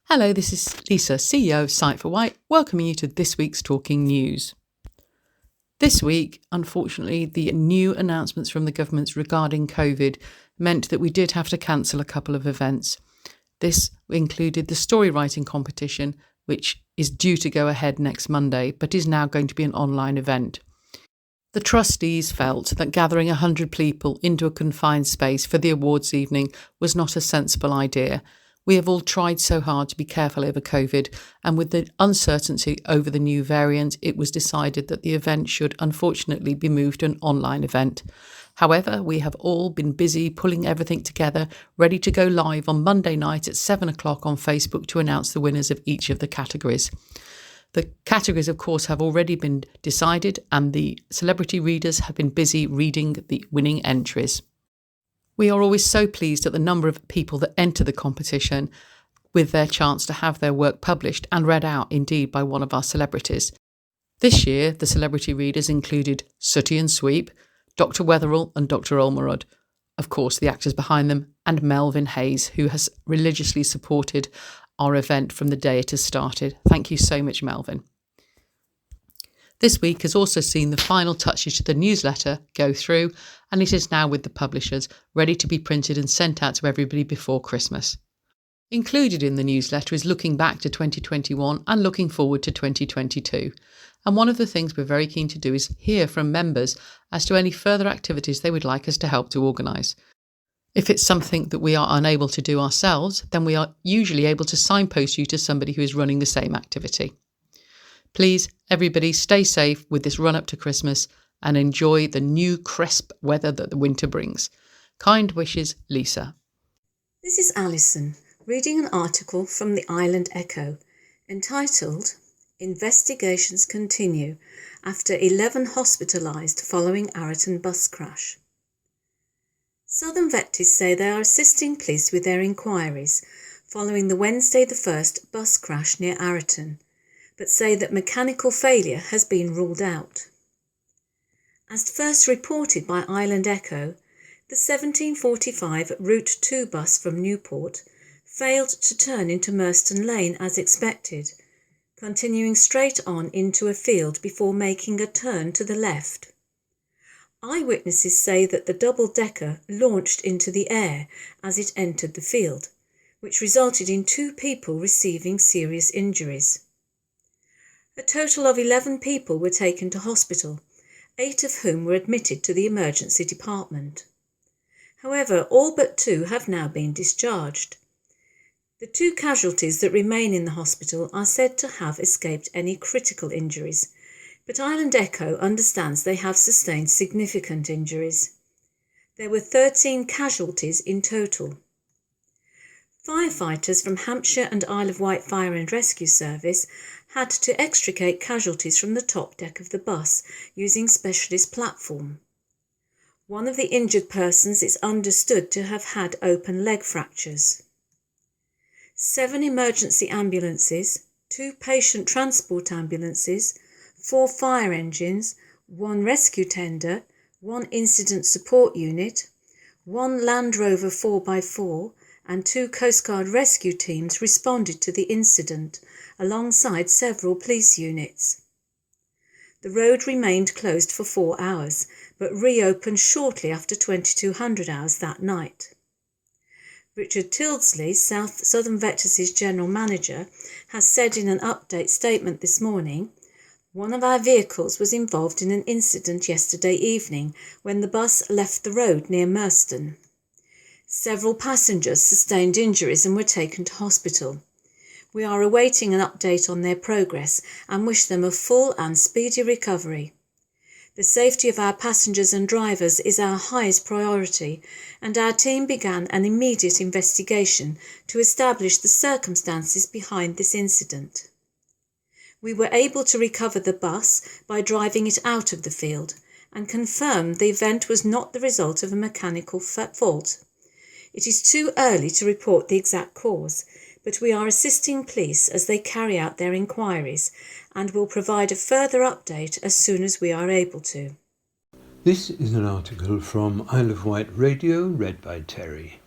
Hello, this is Lisa, CEO of Site for Wight, welcoming you to this week's Talking News. This week, unfortunately, the new announcements from the governments regarding COVID meant that we did have to cancel a couple of events. This included the story writing competition, which is due to go ahead next Monday, but is now going to be an online event. The trustees felt that gathering 100 people into a confined space for the awards evening was not a sensible idea. We have all tried so hard to be careful over COVID, and with the uncertainty over the new variant, it was decided that the event should unfortunately be moved to an online event. However, we have all been busy pulling everything together, ready to go live on Monday night at 7 o'clock on Facebook to announce the winners of each of the categories. The categories, of course, have already been decided, and the celebrity readers have been busy reading the winning entries. We are always so pleased at the number of people that enter the competition with their chance to have their work published and read out, indeed, by one of our celebrities. This year, the celebrity readers included Sooty and Sweep, Dr. Wetherell and Dr. Olmerod, of course, the actors behind them, and Melvin Hayes, who has religiously supported our event from the day it has started. Thank you so much, Melvin. This week has also seen the final touches to the newsletter go through, and it is now with the publishers, ready to be printed and sent out to everybody before Christmas. Included in the newsletter is looking back to 2021 and looking forward to 2022. And one of the things we're very keen to do is hear from members as to any further activities they would like us to help to organise. If it's something that we are unable to do ourselves, then we are usually able to signpost you to somebody who is running the same activity. Please, everybody, stay safe with this run-up to Christmas and enjoy the new crisp weather that the winter brings. Kind wishes, Lisa. This is Alison, reading an article from the Island Echo, entitled Investigations Continue After 11 Hospitalized Following Ariton Bus Crash. Southern Vets say they are assisting police with their inquiries following the Wednesday the 1st bus crash near Ariton, but say that mechanical failure has been ruled out. As first reported by Island Echo, the 1745 Route 2 bus from Newport failed to turn into Merston Lane as expected, continuing straight on into a field before making a turn to the left. Eyewitnesses say that the double-decker launched into the air as it entered the field, which resulted in 2 people receiving serious injuries. A total of 11 people were taken to hospital, 8 of whom were admitted to the emergency department. However, all but 2 have now been discharged. The 2 casualties that remain in the hospital are said to have escaped any critical injuries, but Island Echo understands they have sustained significant injuries. There were 13 casualties in total. Firefighters from Hampshire and Isle of Wight Fire and Rescue Service had to extricate casualties from the top deck of the bus using specialist platform. One of the injured persons is understood to have had open leg fractures. 7 emergency ambulances, 2 patient transport ambulances, 4 fire engines, 1 rescue tender, 1 incident support unit, 1 Land Rover 4x4 and 2 Coast Guard rescue teams responded to the incident, alongside several police units. The road remained closed for 4 hours, but reopened shortly after 2200 hours that night. Richard Tildesley, Southern Vets' General Manager, has said in an update statement this morning, "One of our vehicles was involved in an incident yesterday evening when the bus left the road near Merston. Several passengers sustained injuries and were taken to hospital. We are awaiting an update on their progress and wish them a full and speedy recovery. The safety of our passengers and drivers is our highest priority, and our team began an immediate investigation to establish the circumstances behind this incident. We were able to recover the bus by driving it out of the field and confirmed the event was not the result of a mechanical fault. It is too early to report the exact cause, but we are assisting police as they carry out their inquiries and will provide a further update as soon as we are able to." This is an article from Isle of Wight Radio, read by Terry.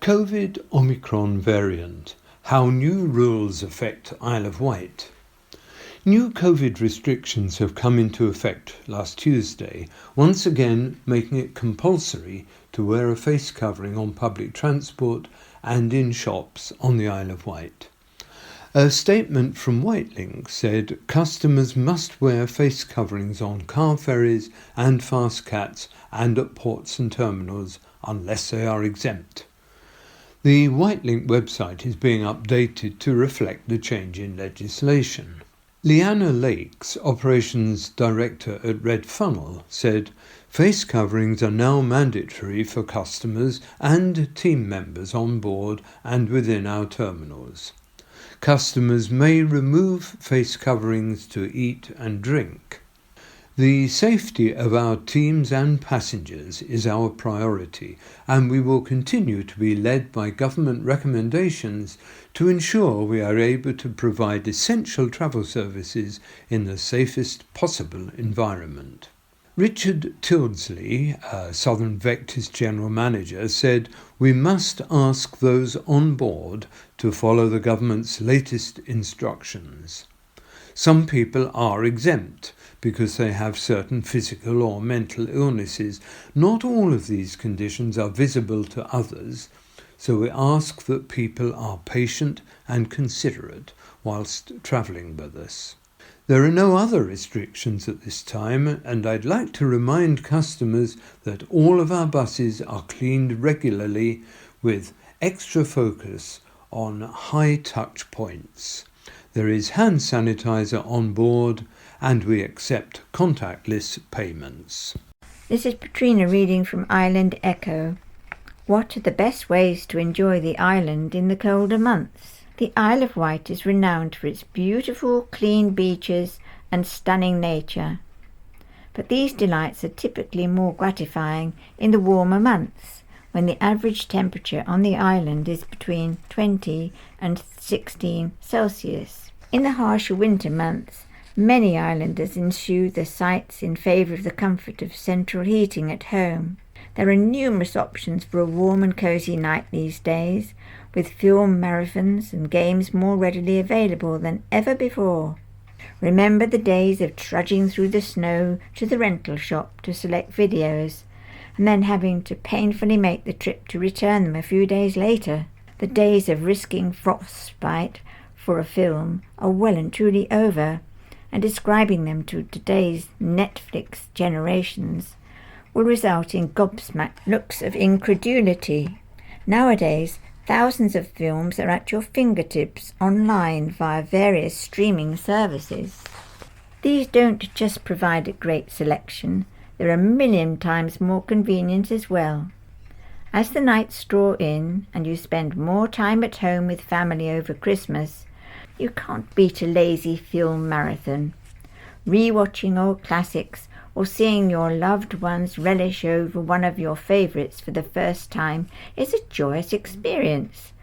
COVID Omicron variant How new rules affect Isle of Wight. New COVID restrictions have come into effect last Tuesday, once again making it compulsory to wear a face covering on public transport and in shops on the Isle of Wight. A statement from Wight Link said customers must wear face coverings on car ferries and fast cats and at ports and terminals unless they are exempt. The Wight Link website is being updated to reflect the change in legislation. Leanna Lakes, Operations Director at Red Funnel, said face coverings are now mandatory for customers and team members on board and within our terminals. Customers may remove face coverings to eat and drink. The safety of our teams and passengers is our priority, and we will continue to be led by government recommendations to ensure we are able to provide essential travel services in the safest possible environment. Richard Tildesley, Southern Vectis General Manager, said we must ask those on board to follow the government's latest instructions. Some people are exempt because they have certain physical or mental illnesses. Not all of these conditions are visible to others, so we ask that people are patient and considerate whilst travelling with us. There are no other restrictions at this time, and I'd like to remind customers that all of our buses are cleaned regularly with extra focus on high touch points. There is hand sanitizer on board, and we accept contactless payments. This is Patrina reading from Island Echo. What are the best ways to enjoy the island in the colder months? The Isle of Wight is renowned for its beautiful, clean beaches and stunning nature. But these delights are typically more gratifying in the warmer months, when the average temperature on the island is between 20 and 16 Celsius. In the harsher winter months, many islanders eschew the sights in favour of the comfort of central heating at home. There are numerous options for a warm and cosy night these days, with film marathons and games more readily available than ever before. Remember the days of trudging through the snow to the rental shop to select videos, and then having to painfully make the trip to return them a few days later. The days of risking frostbite for a film are well and truly over, and describing them to today's Netflix generations will result in gobsmacked looks of incredulity. Nowadays, thousands of films are at your fingertips online via various streaming services. These don't just provide a great selection, they're a million times more convenient as well. As the nights draw in and you spend more time at home with family over Christmas, you can't beat a lazy film marathon. Rewatching old classics or seeing your loved ones relish over one of your favourites for the first time is a joyous experience,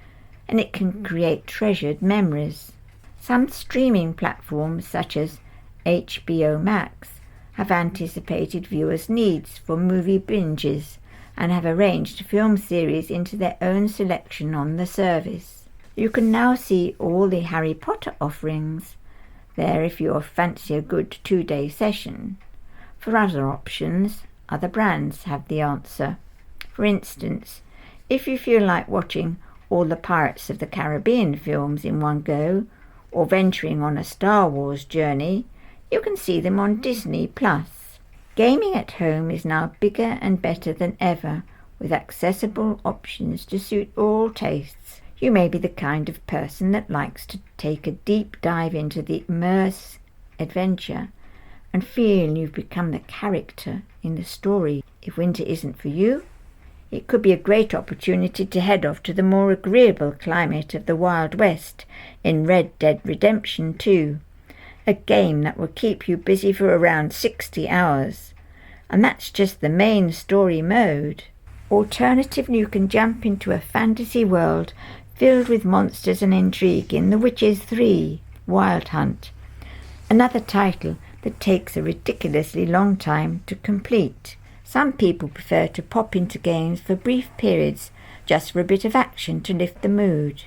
and it can create treasured memories. Some streaming platforms such as Hbo Max have anticipated viewers' needs for movie binges and have arranged film series into their own selection on the service. You can now see all the Harry Potter offerings there if you fancy a good 2-day session. For other options, other brands have the answer. For instance, if you feel like watching all the Pirates of the Caribbean films in one go, or venturing on a Star Wars journey, you can see them on Disney+. Gaming at home is now bigger and better than ever, with accessible options to suit all tastes. You may be the kind of person that likes to take a deep dive into the immersive adventure and feel you've become the character in the story. If winter isn't for you, it could be a great opportunity to head off to the more agreeable climate of the Wild West in Red Dead Redemption 2, a game that will keep you busy for around 60 hours. And that's just the main story mode. Alternatively, you can jump into a fantasy world filled with monsters and intrigue in The Witches 3 Wild Hunt, another title that takes a ridiculously long time to complete. Some people prefer to pop into games for brief periods just for a bit of action to lift the mood.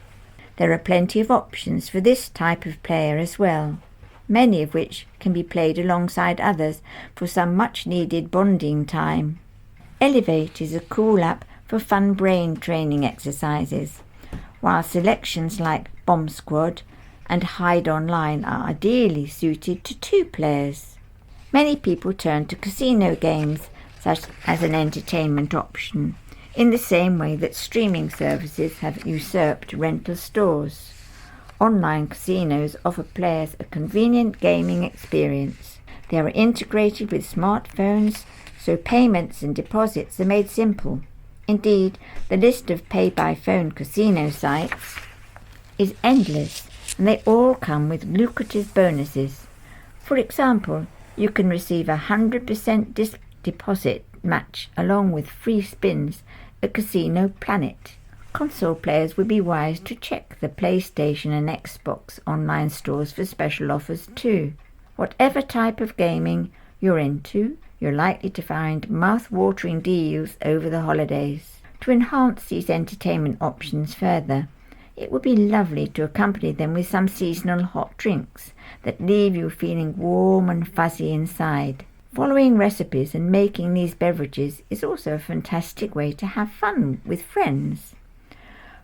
There are plenty of options for this type of player as well, many of which can be played alongside others for some much-needed bonding time. Elevate is a cool app for fun brain training exercises, while selections like Bomb Squad and Hide Online are ideally suited to 2 players. Many people turn to casino games such as an entertainment option, in the same way that streaming services have usurped rental stores. Online casinos offer players a convenient gaming experience. They are integrated with smartphones, so payments and deposits are made simple. Indeed, the list of pay-by-phone casino sites is endless, and they all come with lucrative bonuses. For example, you can receive a 100% deposit match along with free spins at Casino Planet. Console players would be wise to check the PlayStation and Xbox online stores for special offers too. Whatever type of gaming you're into, you're likely to find mouth-watering deals over the holidays. To enhance these entertainment options further, it would be lovely to accompany them with some seasonal hot drinks that leave you feeling warm and fuzzy inside. Following recipes and making these beverages is also a fantastic way to have fun with friends.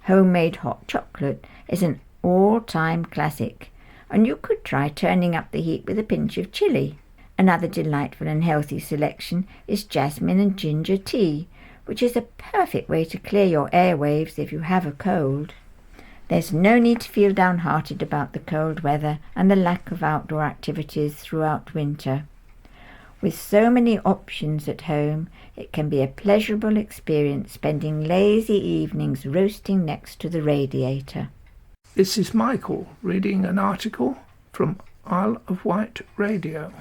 Homemade hot chocolate is an all-time classic, and you could try turning up the heat with a pinch of chili. Another delightful and healthy selection is jasmine and ginger tea, which is a perfect way to clear your airwaves if you have a cold. There's no need to feel downhearted about the cold weather and the lack of outdoor activities throughout winter. With so many options at home, it can be a pleasurable experience spending lazy evenings roasting next to the radiator. This is Michael reading an article from Isle of Wight Radio.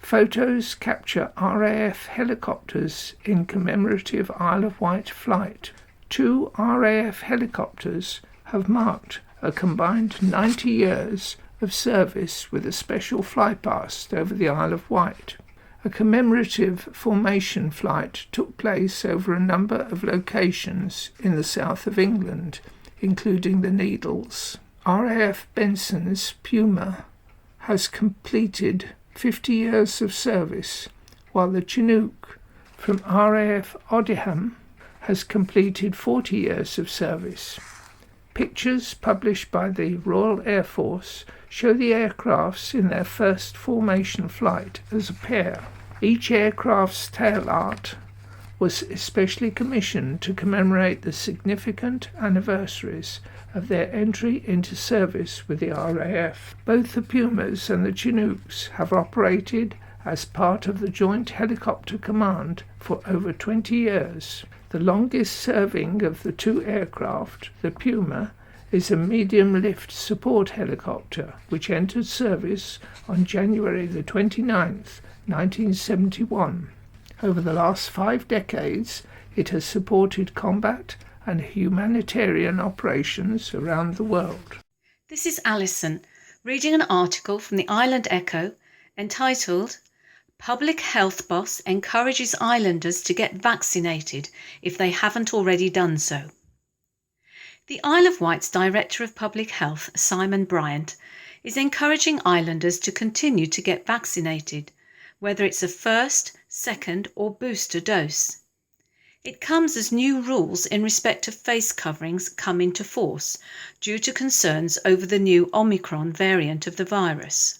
Photos capture RAF helicopters in commemorative Isle of Wight flight. 2 RAF helicopters have marked a combined 90 years of service with a special flypast over the Isle of Wight. A commemorative formation flight took place over a number of locations in the south of England, including the Needles. RAF Benson's Puma has completed 50 years of service, while the Chinook from RAF Odiham has completed 40 years of service. Pictures published by the Royal Air Force show the aircrafts in their first formation flight as a pair. Each aircraft's tail art was especially commissioned to commemorate the significant anniversaries of their entry into service with the RAF. Both the Pumas and the Chinooks have operated as part of the Joint Helicopter Command for over 20 years. The longest serving of the 2 aircraft, the Puma, is a medium-lift support helicopter which entered service on January the 29th, 1971. Over the last 5 decades, it has supported combat and humanitarian operations around the world. This is Alison reading an article from the Island Echo entitled Public Health Boss Encourages Islanders to Get Vaccinated if They Haven't Already Done So. The Isle of Wight's Director of Public Health, Simon Bryant, is encouraging islanders to continue to get vaccinated, whether it's a first, second or booster dose. It comes as new rules in respect of face coverings come into force due to concerns over the new Omicron variant of the virus.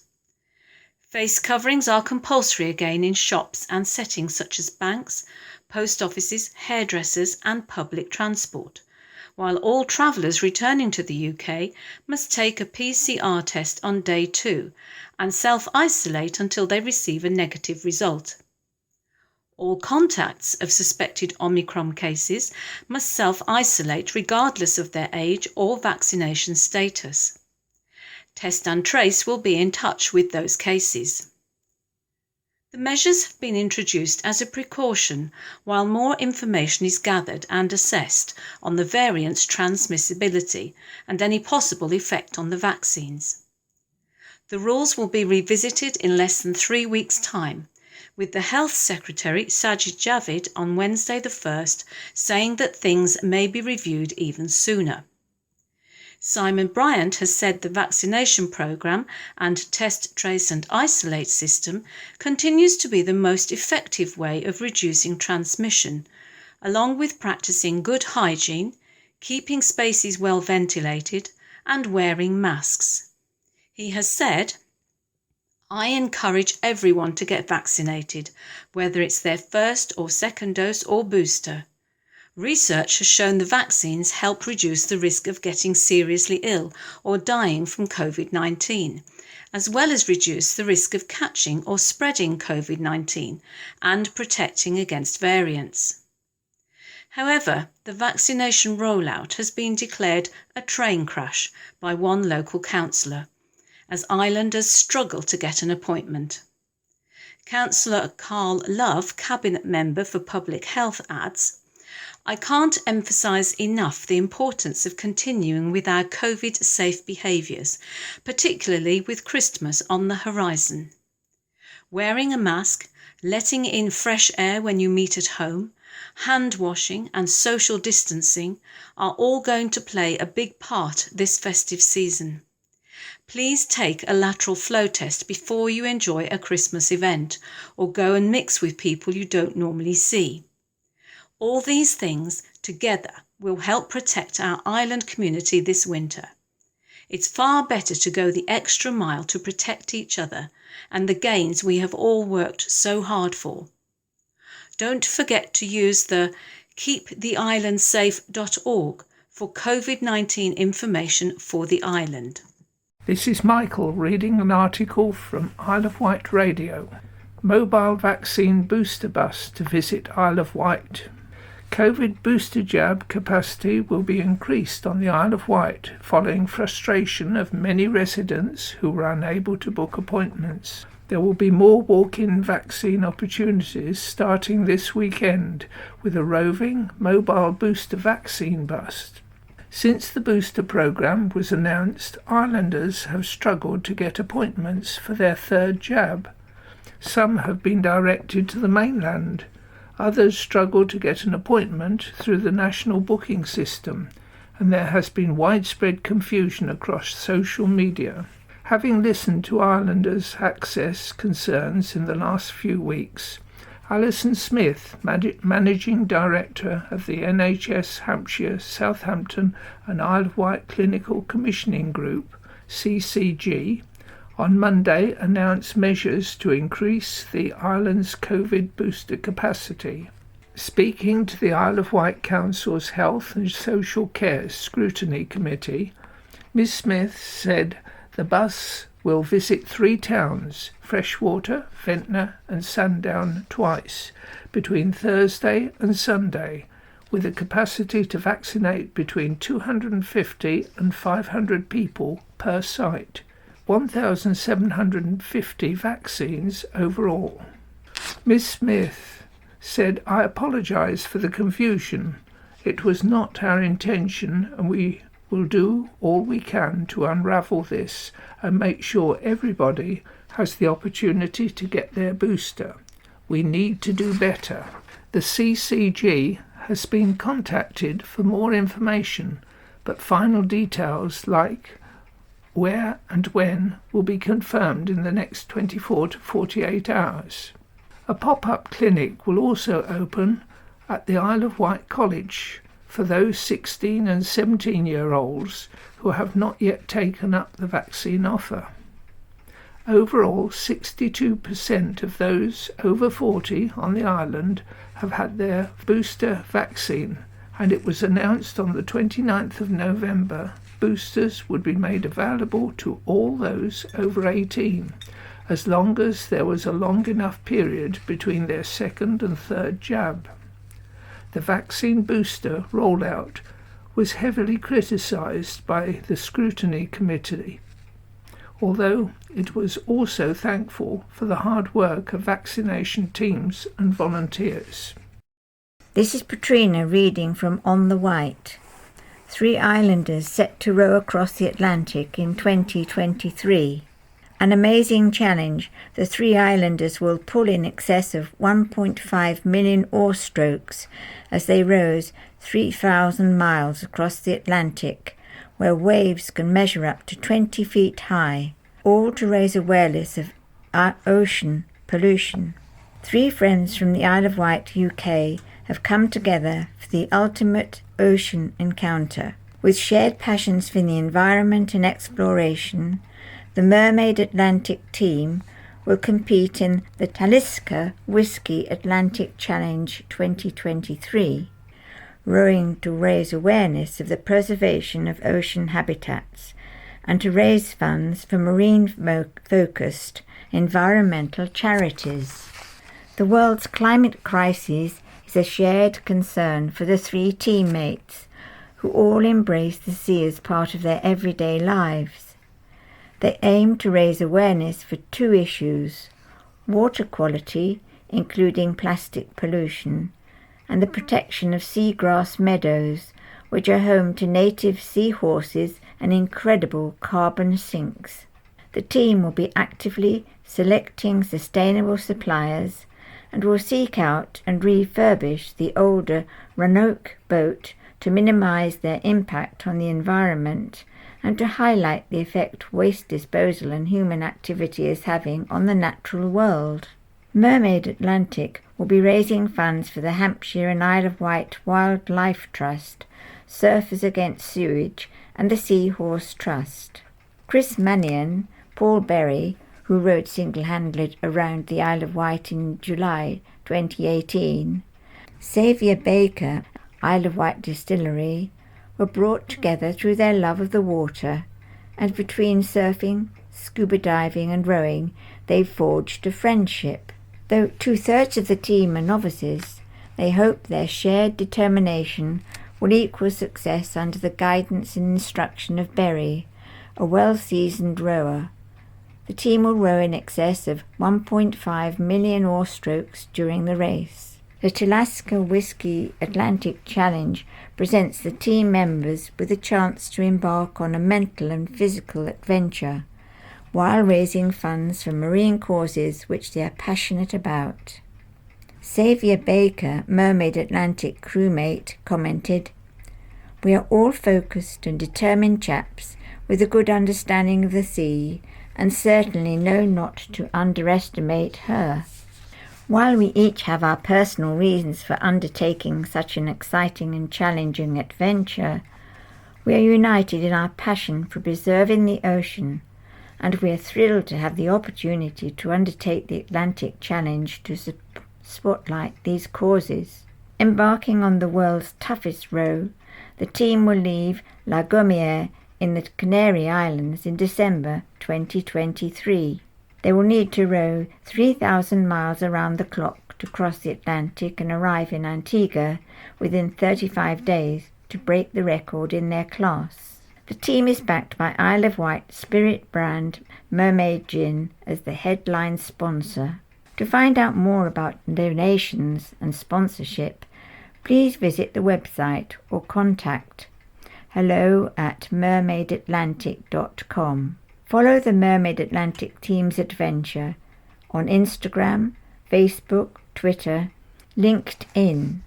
Face coverings are compulsory again in shops and settings such as banks, post offices, hairdressers and public transport, while all travellers returning to the UK must take a PCR test on day 2 and self-isolate until they receive a negative result. All contacts of suspected Omicron cases must self-isolate regardless of their age or vaccination status. Test and Trace will be in touch with those cases. The measures have been introduced as a precaution while more information is gathered and assessed on the variant's transmissibility and any possible effect on the vaccines. The rules will be revisited in less than 3 weeks' time, with the Health Secretary Sajid Javid on Wednesday the 1st saying that things may be reviewed even sooner. Simon Bryant has said the vaccination programme and test, trace and isolate system continues to be the most effective way of reducing transmission, along with practising good hygiene, keeping spaces well ventilated and wearing masks. He has said, "I encourage everyone to get vaccinated, whether it's their first or second dose or booster. Research has shown the vaccines help reduce the risk of getting seriously ill or dying from COVID-19, as well as reduce the risk of catching or spreading COVID-19 and protecting against variants." However, the vaccination rollout has been declared a train crash by one local councillor, as islanders struggle to get an appointment. Councillor Carl Love, Cabinet Member for Public Health, adds, "I can't emphasise enough the importance of continuing with our COVID-safe behaviours, particularly with Christmas on the horizon. Wearing a mask, letting in fresh air when you meet at home, hand washing and social distancing are all going to play a big part this festive season. Please take a lateral flow test before you enjoy a Christmas event or go and mix with people you don't normally see. All these things together will help protect our island community this winter. It's far better to go the extra mile to protect each other and the gains we have all worked so hard for. Don't forget to use the keeptheislandsafe.org for COVID-19 information for the island." This is Michael reading an article from Isle of Wight Radio. Mobile vaccine booster bus to visit Isle of Wight. COVID booster jab capacity will be increased on the Isle of Wight following frustration of many residents who were unable to book appointments. There will be more walk-in vaccine opportunities starting this weekend with a roving mobile booster vaccine bus. Since the booster programme was announced, islanders have struggled to get appointments for their third jab. Some have been directed to the mainland. Others struggle to get an appointment through the national booking system, and there has been widespread confusion across social media. Having listened to islanders' access concerns in the last few weeks, Alison Smith, Managing Director of the NHS Hampshire, Southampton and Isle of Wight Clinical Commissioning Group, CCG, on Monday announced measures to increase the island's COVID booster capacity. Speaking to the Isle of Wight Council's Health and Social Care Scrutiny Committee, Ms Smith said the bus will visit 3 towns, Freshwater, Ventnor and Sandown, twice, between Thursday and Sunday, with a capacity to vaccinate between 250 and 500 people per site, 1,750 vaccines overall. Ms Smith said, "I apologise for the confusion. It was not our intention, and we will do all we can to unravel this and make sure everybody has the opportunity to get their booster. We need to do better." The CCG has been contacted for more information, but final details like where and when will be confirmed in the next 24 to 48 hours. A pop-up clinic will also open at the Isle of Wight College for those 16 and 17-year-olds who have not yet taken up the vaccine offer. Overall, 62% of those over 40 on the island have had their booster vaccine, and it was announced on the 29th of November boosters would be made available to all those over 18, as long as there was a long enough period between their second and third jab. The vaccine booster rollout was heavily criticised by the Scrutiny Committee, although it was also thankful for the hard work of vaccination teams and volunteers. This is Patrina reading from On the Wight. 3 islanders set to row across the Atlantic in 2023. An amazing challenge. The 3 islanders will pull in excess of 1.5 million oar strokes as they row 3,000 miles across the Atlantic, where waves can measure up to 20 feet high, all to raise awareness of ocean pollution. 3 friends from the Isle of Wight, UK, have come together for the ultimate ocean encounter. With shared passions for the environment and exploration, the Mermaid Atlantic team will compete in the Talisker Whisky Atlantic Challenge 2023, rowing to raise awareness of the preservation of ocean habitats and to raise funds for marine-focused environmental charities. The world's climate crisis is a shared concern for the 3 teammates who all embrace the sea as part of their everyday lives. They aim to raise awareness for 2 issues: water quality, including plastic pollution, and the protection of seagrass meadows, which are home to native seahorses and incredible carbon sinks. The team will be actively selecting sustainable suppliers and will seek out and refurbish the older Roanoke boat to minimise their impact on the environment and to highlight the effect waste disposal and human activity is having on the natural world. Mermaid Atlantic will be raising funds for the Hampshire and Isle of Wight Wildlife Trust, Surfers Against Sewage and the Seahorse Trust. Chris Mannion, Paul Berry, who rowed single-handed around the Isle of Wight in July 2018, Saviour Baker, Isle of Wight Distillery, were brought together through their love of the water, and between surfing, scuba diving and rowing, they forged a friendship. Though 2/3 of the team are novices, they hope their shared determination will equal success under the guidance and instruction of Berry, a well-seasoned rower. The team will row in excess of 1.5 million oar strokes during the race. The Talisker Whisky Atlantic Challenge presents the team members with a chance to embark on a mental and physical adventure while raising funds for marine causes which they are passionate about. Saviour Baker, Mermaid Atlantic crewmate, commented, "We are all focused and determined chaps with a good understanding of the sea, and certainly know not to underestimate her. While we each have our personal reasons for undertaking such an exciting and challenging adventure, we are united in our passion for preserving the ocean, and we are thrilled to have the opportunity to undertake the Atlantic Challenge to spotlight these causes." Embarking on the world's toughest row, the team will leave La Gommière in the Canary Islands in December 2023. They will need to row 3,000 miles around the clock to cross the Atlantic and arrive in Antigua within 35 days to break the record in their class. The team is backed by Isle of Wight spirit brand Mermaid Gin as the headline sponsor. To find out more about donations and sponsorship, please visit the website or contact hello@mermaidatlantic.com. Follow the Mermaid Atlantic team's adventure on Instagram, Facebook, Twitter, LinkedIn.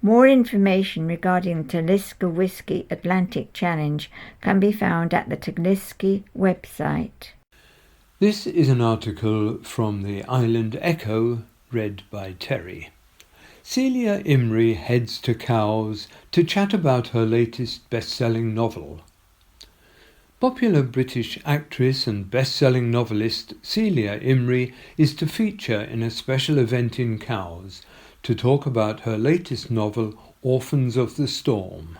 More information regarding the Talisker Whisky Atlantic Challenge can be found at the Talisker website. This is an article from the Island Echo, read by Terry. Celia Imrie heads to Cowes to chat about her latest best-selling novel. Popular British actress and best-selling novelist Celia Imrie is to feature in a special event in Cowes to talk about her latest novel, Orphans of the Storm.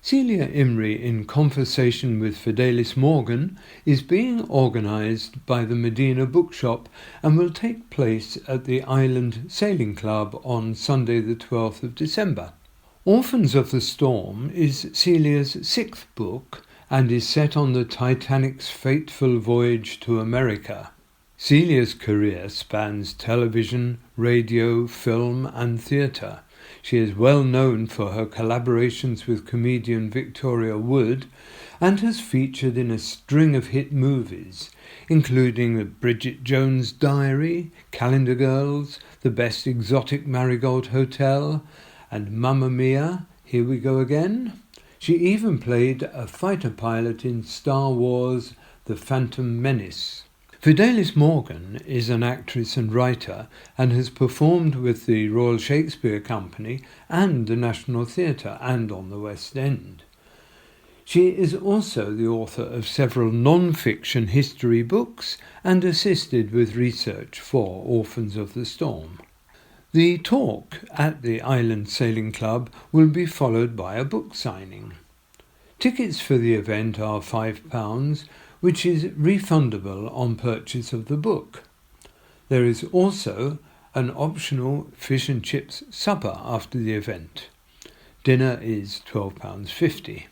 Celia Imrie, in conversation with Fidelis Morgan, is being organised by the Medina bookshop and will take place at the Island Sailing Club on Sunday the 12th of December. Orphans of the Storm is Celia's 6th book and is set on the Titanic's fateful voyage to America. Celia's career spans television, radio, film and theatre. She is well known for her collaborations with comedian Victoria Wood and has featured in a string of hit movies, including The Bridget Jones' Diary, Calendar Girls, The Best Exotic Marigold Hotel, and Mamma Mia, Here We Go Again. She even played a fighter pilot in Star Wars: The Phantom Menace. Fidelis Morgan is an actress and writer and has performed with the Royal Shakespeare Company and the National Theatre and on the West End. She is also the author of several non-fiction history books and assisted with research for Orphans of the Storm. The talk at the Island Sailing Club will be followed by a book signing. Tickets for the event are £5, which is refundable on purchase of the book. There is also an optional fish and chips supper after the event. Dinner is £12.50.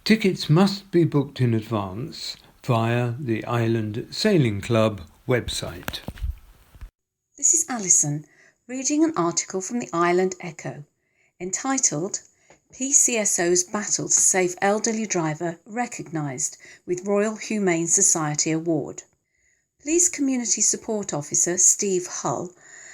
Tickets must be booked in advance via the Island Sailing Club website. This is Alison reading an article from the Island Echo entitled PCSO's Battle to Save Elderly Driver Recognised with Royal Humane Society Award. Police Community Support Officer Steve Hull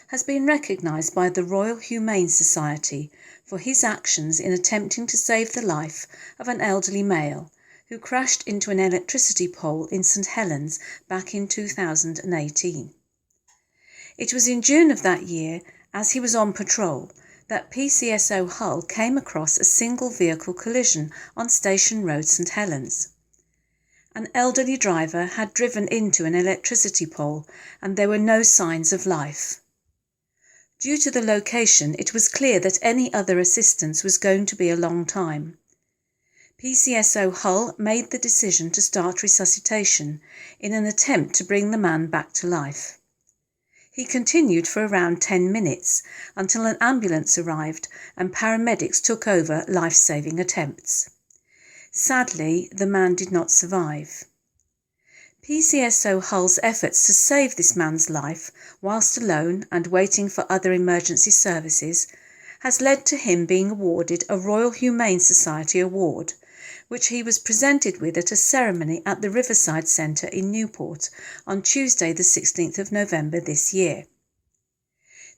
has been recognised by the Royal Humane Society for his actions in attempting to save the life of an elderly male who crashed into an electricity pole in St Helens back in 2018. It was in June of that year, as he was on patrol, that PCSO Hull came across a single vehicle collision on Station Road, St Helens. An elderly driver had driven into an electricity pole and there were no signs of life. Due to the location, it was clear that any other assistance was going to be a long time. PCSO Hull made the decision to start resuscitation in an attempt to bring the man back to life. He continued for around 10 minutes until an ambulance arrived and paramedics took over life-saving attempts. Sadly, the man did not survive. PCSO Hull's efforts to save this man's life whilst alone and waiting for other emergency services has led to him being awarded a Royal Humane Society Award, which he was presented with at a ceremony at the Riverside Centre in Newport on Tuesday the 16th of November this year.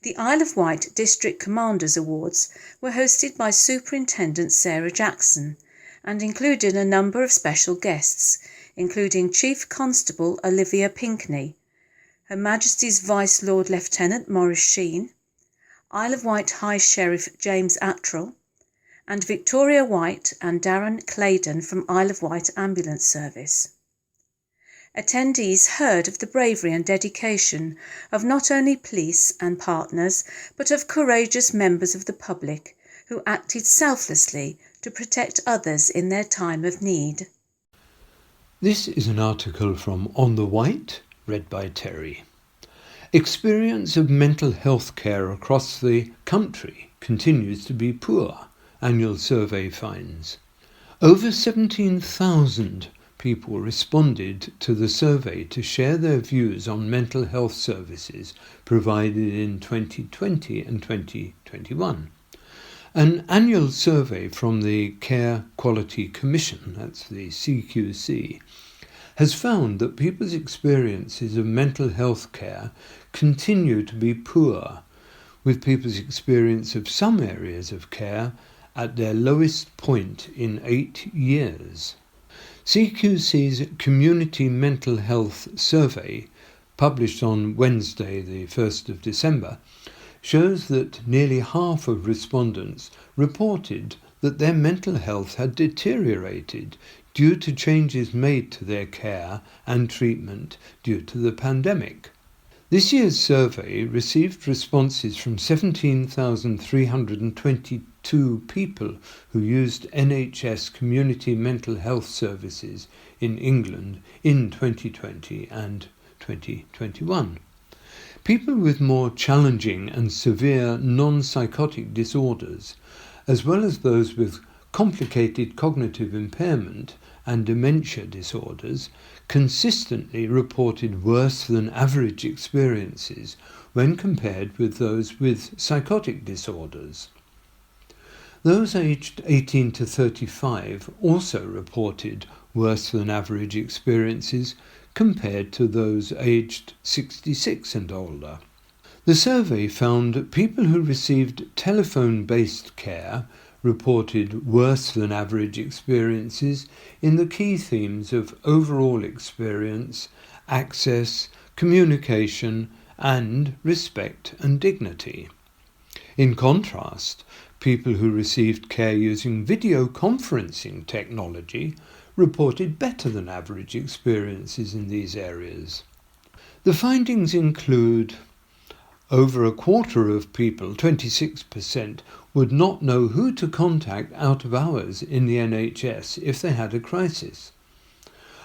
The Isle of Wight District Commanders Awards were hosted by Superintendent Sarah Jackson and included a number of special guests, including Chief Constable Olivia Pinkney, Her Majesty's Vice Lord Lieutenant Maurice Sheen, Isle of Wight High Sheriff James Attrell, and Victoria White and Darren Claydon from Isle of Wight Ambulance Service. Attendees heard of the bravery and dedication of not only police and partners, but of courageous members of the public who acted selflessly to protect others in their time of need. This is an article from On the Wight, read by Terry. Experience of mental health care across the country continues to be poor, annual survey finds. Over 17,000 people responded to the survey to share their views on mental health services provided in 2020 and 2021. An annual survey from the Care Quality Commission, that's the CQC, has found that people's experiences of mental health care continue to be poor, with people's experience of some areas of care at their lowest point in 8 years. CQC's Community Mental Health Survey, published on Wednesday the 1st of December, shows that nearly half of respondents reported that their mental health had deteriorated due to changes made to their care and treatment due to the pandemic. This year's survey received responses from 17,322 people who used NHS community mental health services in England in 2020 and 2021. People with more challenging and severe non-psychotic disorders, as well as those with complicated cognitive impairment and dementia disorders, consistently reported worse than average experiences when compared with those with psychotic disorders. Those aged 18 to 35 also reported worse than average experiences compared to those aged 66 and older. The survey found that people who received telephone-based care reported worse than average experiences in the key themes of overall experience, access, communication, and respect and dignity. In contrast, people who received care using video conferencing technology reported better than average experiences in these areas. The findings include over a quarter of people, 26%, would not know who to contact out of hours in the NHS if they had a crisis.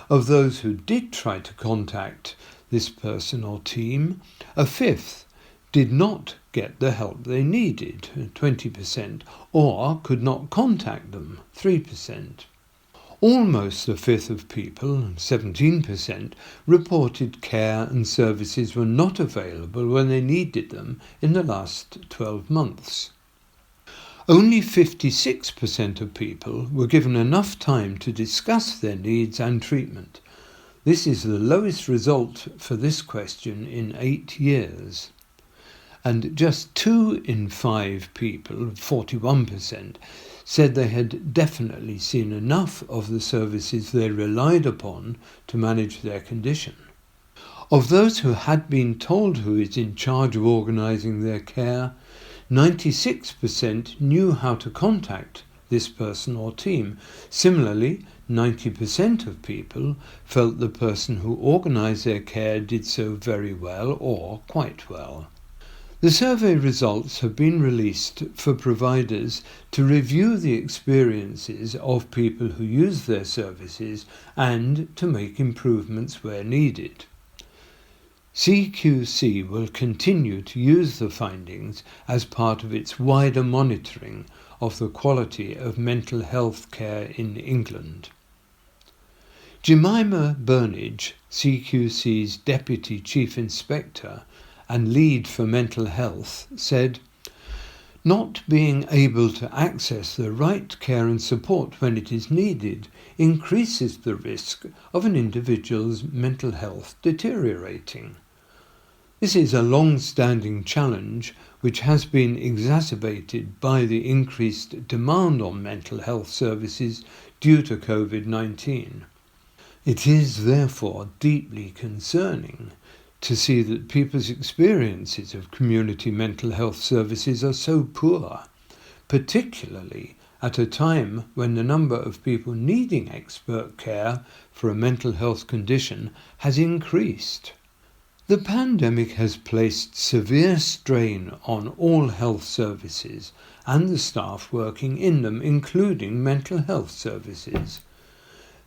Of those who did try to contact this person or team, a fifth did not get the help they needed, 20%, or could not contact them, 3%. Almost a fifth of people, 17%, reported care and services were not available when they needed them in the last 12 months. Only 56% of people were given enough time to discuss their needs and treatment. This is the lowest result for this question in 8 years. And just 2 in 5 people, 41%, said they had definitely seen enough of the services they relied upon to manage their condition. Of those who had been told who is in charge of organising their care, 96% knew how to contact this person or team. Similarly, 90% of people felt the person who organised their care did so very well or quite well. The survey results have been released for providers to review the experiences of people who use their services and to make improvements where needed. CQC will continue to use the findings as part of its wider monitoring of the quality of mental health care in England. Jemima Burnage, CQC's Deputy Chief Inspector and lead for mental health, said, "Not being able to access the right care and support when it is needed increases the risk of an individual's mental health deteriorating. This is a long-standing challenge which has been exacerbated by the increased demand on mental health services due to COVID-19. It is therefore deeply concerning to see that people's experiences of community mental health services are so poor, particularly at a time when the number of people needing expert care for a mental health condition has increased." The pandemic has placed severe strain on all health services and the staff working in them, including mental health services.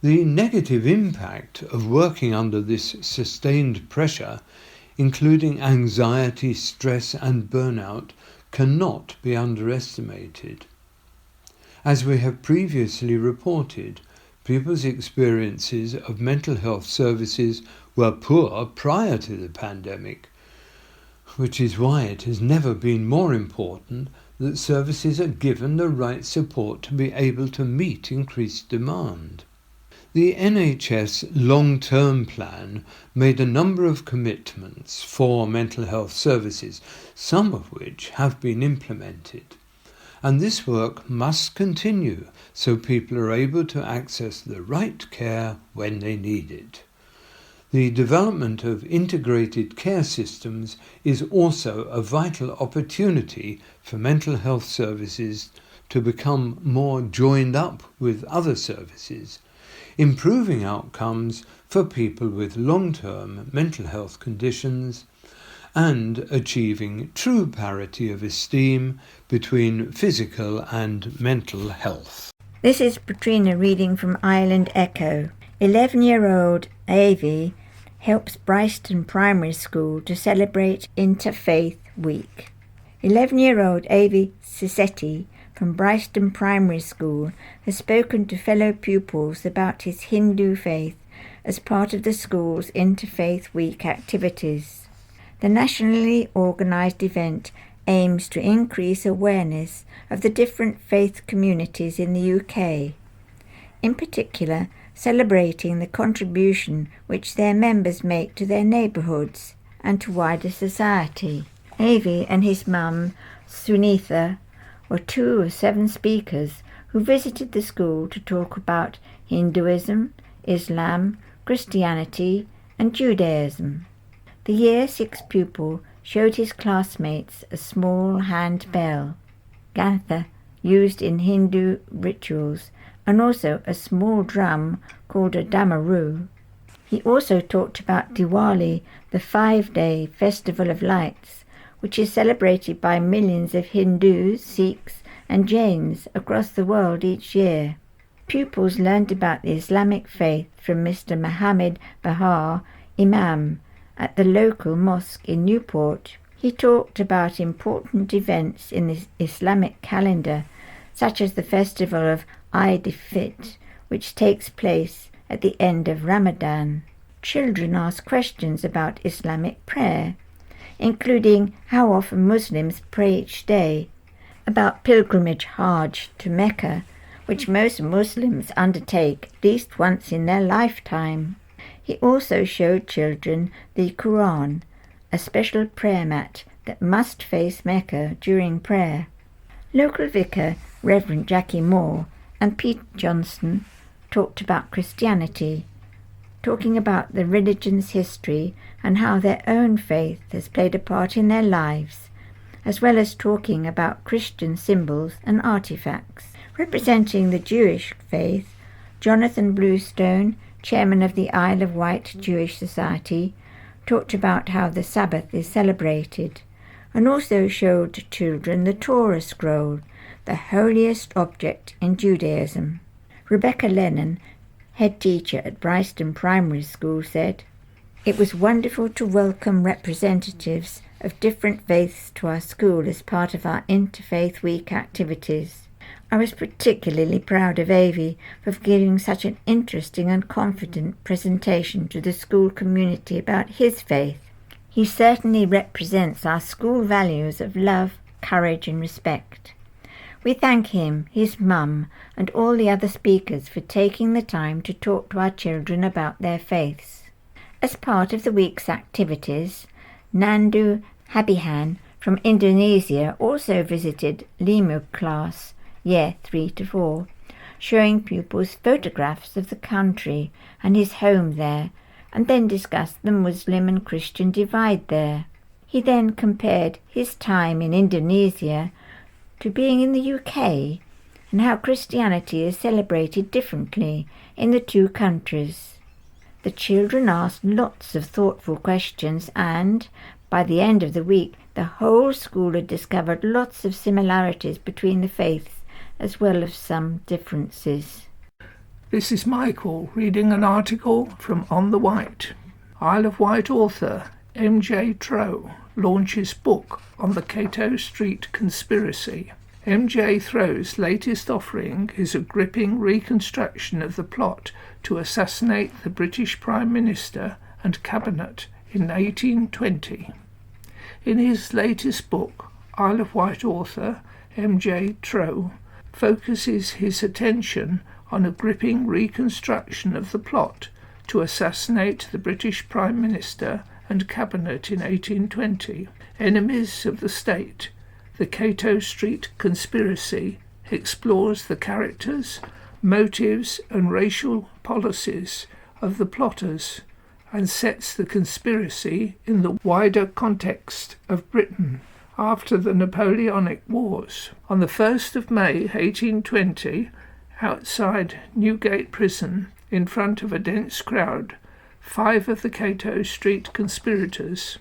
The negative impact of working under this sustained pressure, including anxiety, stress and burnout, cannot be underestimated. As we have previously reported, people's experiences of mental health services were poor prior to the pandemic, which is why it has never been more important that services are given the right support to be able to meet increased demand. The NHS long-term plan made a number of commitments for mental health services, some of which have been implemented. And this work must continue so people are able to access the right care when they need it. The development of integrated care systems is also a vital opportunity for mental health services to become more joined up with other services, improving outcomes for people with long-term mental health conditions, and achieving true parity of esteem between physical and mental health. This is Patrina reading from Island Echo. 11-year-old Avi helps Bryston Primary School to celebrate Interfaith Week. 11-year-old Avi Cisetti from Bryston Primary School has spoken to fellow pupils about his Hindu faith as part of the school's Interfaith Week activities. The nationally organised event aims to increase awareness of the different faith communities in the UK, in particular celebrating the contribution which their members make to their neighbourhoods and to wider society. Avi and his mum, Sunitha, were 2 of 7 speakers who visited the school to talk about Hinduism, Islam, Christianity and Judaism. The Year 6 pupil showed his classmates a small hand bell, gantha, used in Hindu rituals, and also a small drum called a damaru. He also talked about Diwali, the 5-day festival of lights, which is celebrated by millions of Hindus, Sikhs and Jains across the world each year. Pupils learned about the Islamic faith from Mr. Mohammed Bahar, Imam, at the local mosque in Newport. He talked about important events in the Islamic calendar, such as the festival of Eid al-Fitr, which takes place at the end of Ramadan. Children asked questions about Islamic prayer, including how often Muslims pray each day, about pilgrimage Hajj to Mecca, which most Muslims undertake at least once in their lifetime. He also showed children the Quran, a special prayer mat that must face Mecca during prayer. Local vicar Reverend Jackie Moore and Pete Johnston talked about Christianity, talking about the religion's history and how their own faith has played a part in their lives, as well as talking about Christian symbols and artifacts. Representing the Jewish faith, Jonathan Bluestone, chairman of the Isle of Wight Jewish Society, talked about how the Sabbath is celebrated, and also showed children the Torah scroll, the holiest object in Judaism. Rebecca Lennon, head teacher at Bryston Primary School, said, "It was wonderful to welcome representatives of different faiths to our school as part of our Interfaith Week activities. I was particularly proud of Avi for giving such an interesting and confident presentation to the school community about his faith. He certainly represents our school values of love, courage and respect. We thank him, his mum, and all the other speakers for taking the time to talk to our children about their faiths." As part of the week's activities, Nandu Habihan from Indonesia also visited Limu class, year 3 to 4, showing pupils photographs of the country and his home there, and then discussed the Muslim and Christian divide there. He then compared his time in Indonesia to being in the UK and how Christianity is celebrated differently in the two countries. The children asked lots of thoughtful questions and, by the end of the week, the whole school had discovered lots of similarities between the faiths as well as some differences. This is Michael reading an article from On the Wight. Isle of Wight author M.J. Trow launches book on the Cato Street conspiracy. M.J. Throw's latest offering is a gripping reconstruction of the plot to assassinate the British Prime Minister and Cabinet in 1820. In his latest book, Isle of Wight author M.J. Trow focuses his attention on a gripping reconstruction of the plot to assassinate the British Prime Minister and Cabinet in 1820. Enemies of the State, the Cato Street conspiracy explores the characters, motives and racial policies of the plotters and sets the conspiracy in the wider context of Britain after the Napoleonic Wars. On the 1st of May 1820, outside Newgate Prison, in front of a dense crowd, 5 of the Cato Street conspirators,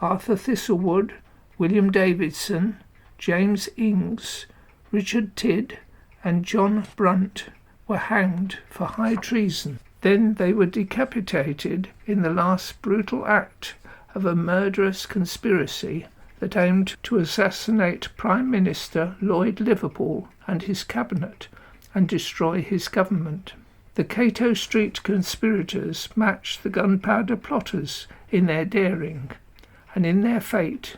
Arthur Thistlewood, William Davidson, James Ings, Richard Tidd and John Brunt, were hanged for high treason. Then they were decapitated in the last brutal act of a murderous conspiracy that aimed to assassinate Prime Minister Lloyd Liverpool and his cabinet and destroy his government. The Cato Street conspirators matched the gunpowder plotters in their daring and in their fate,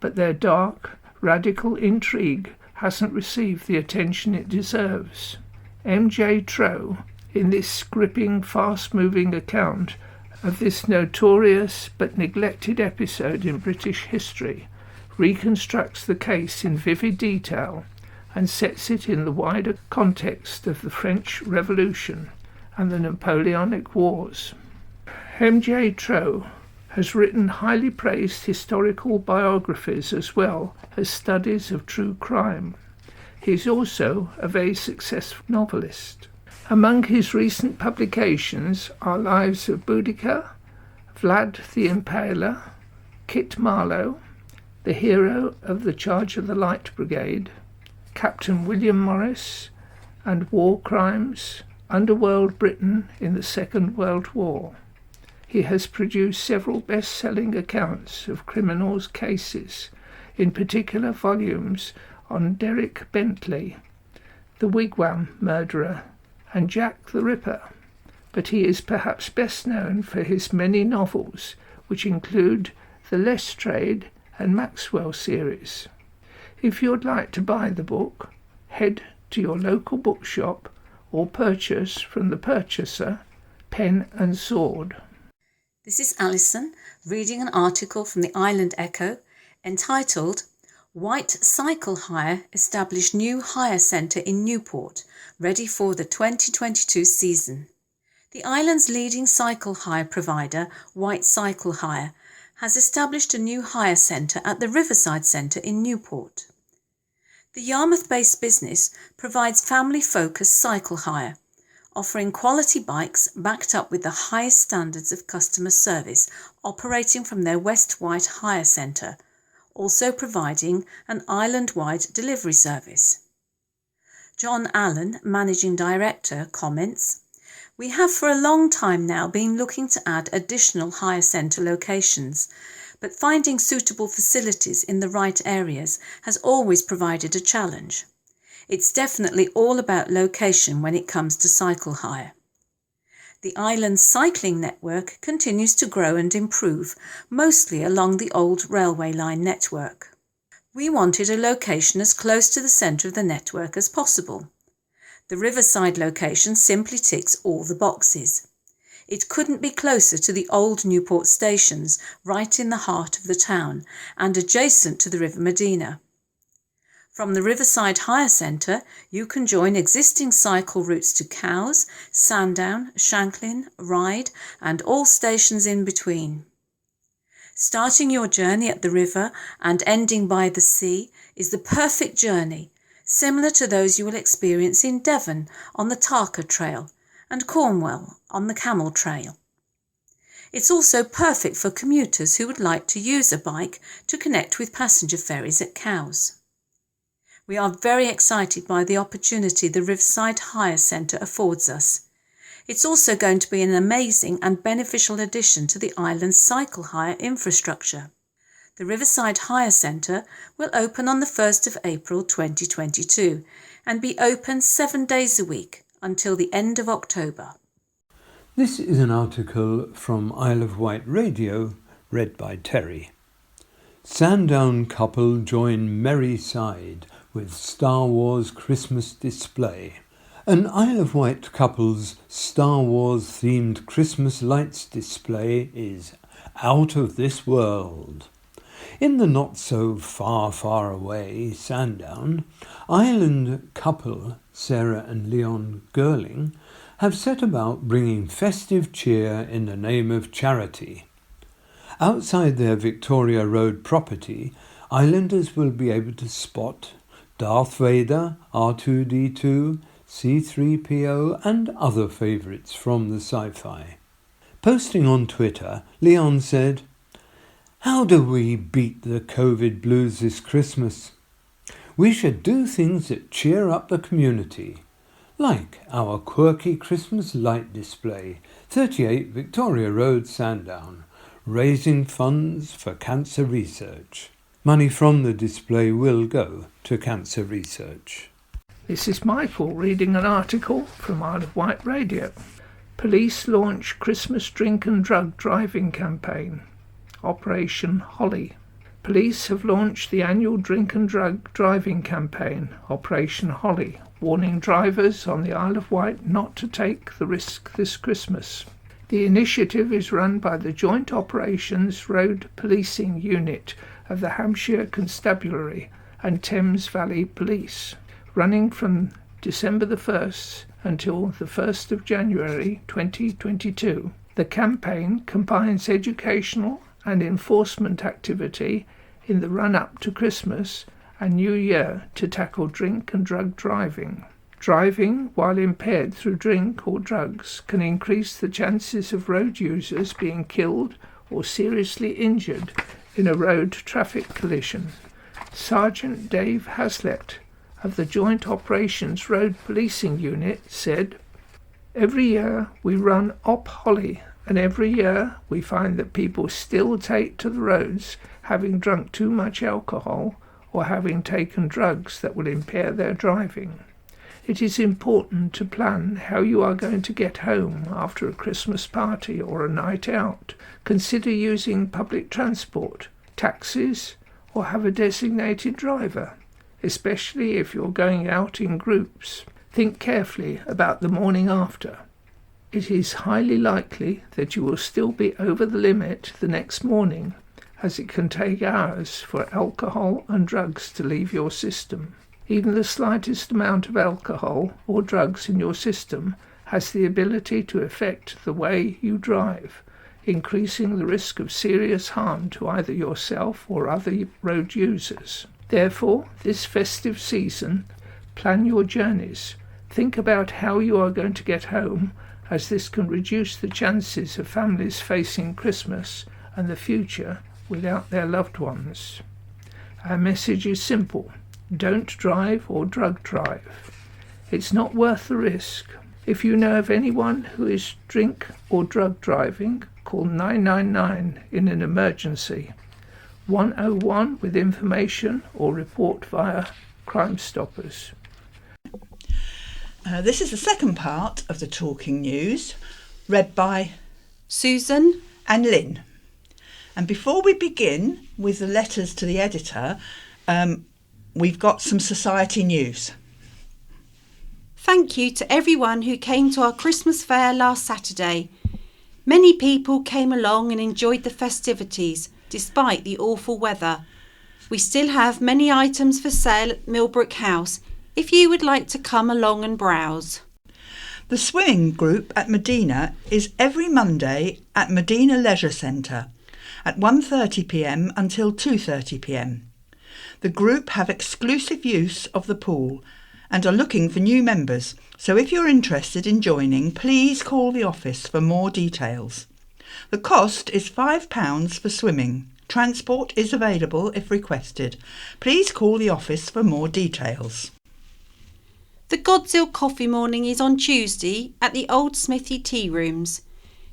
but their dark, radical intrigue hasn't received the attention it deserves. M.J. Trow, in this gripping, fast-moving account of this notorious but neglected episode in British history, reconstructs the case in vivid detail and sets it in the wider context of the French Revolution and the Napoleonic Wars. M.J. Troe has written highly praised historical biographies as well as studies of true crime. He is also a very successful novelist. Among his recent publications are Lives of Boudica, Vlad the Impaler, Kit Marlowe, the hero of the Charge of the Light Brigade, Captain William Morris, and War Crimes, Underworld Britain in the Second World War. He has produced several best-selling accounts of criminals' cases, in particular volumes on Derek Bentley, the Wigwam murderer, and Jack the Ripper, but he is perhaps best known for his many novels, which include the Lestrade and Maxwell series. If you'd like to buy the book, head to your local bookshop or purchase from the purchaser, Pen and Sword. This is Alison reading an article from the Island Echo entitled Wight Cycle Hire Established New Hire Centre in Newport, ready for the 2022 season. The island's leading cycle hire provider, Wight Cycle Hire, has established a new hire centre at the Riverside Centre in Newport. The Yarmouth-based business provides family-focused cycle hire, offering quality bikes backed up with the highest standards of customer service, operating from their West Wight Hire Centre, also providing an island-wide delivery service. John Allen, Managing Director, comments, "We have for a long time now been looking to add additional hire centre locations, but finding suitable facilities in the right areas has always provided a challenge. It's definitely all about location when it comes to cycle hire. The island's cycling network continues to grow and improve, mostly along the old railway line network. We wanted a location as close to the centre of the network as possible. The Riverside location simply ticks all the boxes. It couldn't be closer to the old Newport stations, right in the heart of the town, and adjacent to the River Medina. From the Riverside Hire Centre, you can join existing cycle routes to Cowes, Sandown, Shanklin, Ryde, and all stations in between. Starting your journey at the river and ending by the sea is the perfect journey, similar to those you will experience in Devon on the Tarka Trail and Cornwall on the Camel Trail. It's also perfect for commuters who would like to use a bike to connect with passenger ferries at Cowes. We are very excited by the opportunity the Riverside Hire Centre affords us. It's also going to be an amazing and beneficial addition to the island's cycle hire infrastructure. The Riverside Hire Centre will open on the 1st of April 2022 and be open 7 days a week until the end of October. This is an article from Isle of Wight Radio, read by Terry. Sandown couple join merry side with Star Wars Christmas display. An Isle of Wight couple's Star Wars themed Christmas lights display is out of this world. In the not so far away Sandown, island couple Sarah and Leon Girling have set about bringing festive cheer in the name of charity. Outside their Victoria Road property, islanders will be able to spot Darth Vader, R2-D2, C-3PO and other favourites from the sci-fi. Posting on Twitter, Leon said, "How do we beat the COVID blues this Christmas? We should do things that cheer up the community, like our quirky Christmas light display, 38 Victoria Road, Sandown, raising funds for cancer research. Money from the display will go to cancer research." This is Michael reading an article from Isle of Wight Radio. Police launch Christmas drink and drug driving campaign. Operation Holly. Police have launched the annual drink and drug driving campaign, Operation Holly, warning drivers on the Isle of Wight not to take the risk this Christmas. The initiative is run by the Joint Operations Road Policing Unit of the Hampshire Constabulary and Thames Valley Police, running from December the 1st until the 1st of January 2022. The campaign combines educational and enforcement activity in the run-up to Christmas and New Year to tackle drink and drug driving. Driving while impaired through drink or drugs can increase the chances of road users being killed or seriously injured in a road traffic collision. Sergeant Dave Haslett of the Joint Operations Road Policing Unit said, "Every year we run Op Holly, and every year we find that people still take to the roads having drunk too much alcohol or having taken drugs that will impair their driving. It is important to plan how you are going to get home after a Christmas party or a night out. Consider using public transport, taxis, or have a designated driver, especially if you're going out in groups. Think carefully about the morning after. It is highly likely that you will still be over the limit the next morning, as it can take hours for alcohol and drugs to leave your system. Even the slightest amount of alcohol or drugs in your system has the ability to affect the way you drive, increasing the risk of serious harm to either yourself or other road users. Therefore, this festive season, plan your journeys. Think about how you are going to get home, as this can reduce the chances of families facing Christmas and the future without their loved ones. Our message is simple. Don't drive or drug drive. It's not worth the risk. If you know of anyone who is drink or drug driving, call 999 in an emergency, 101 with information, or report via Crime Stoppers. This is the second part of the Talking News, read by Susan and Lynn. And before we begin with the letters to the editor, we've got some society news. Thank you to everyone who came to our Christmas fair last Saturday. Many people came along and enjoyed the festivities despite the awful weather. We still have many items for sale at Millbrook House if you would like to come along and browse. The swimming group at Medina is every Monday at Medina Leisure Centre at 1:30pm until 2:30pm. The group have exclusive use of the pool and are looking for new members, so if you're interested in joining, please call the office for more details. The cost is £5 for swimming. Transport is available if requested. Please call the office for more details. The Godzilla coffee morning is on Tuesday at the Old Smithy Tea Rooms.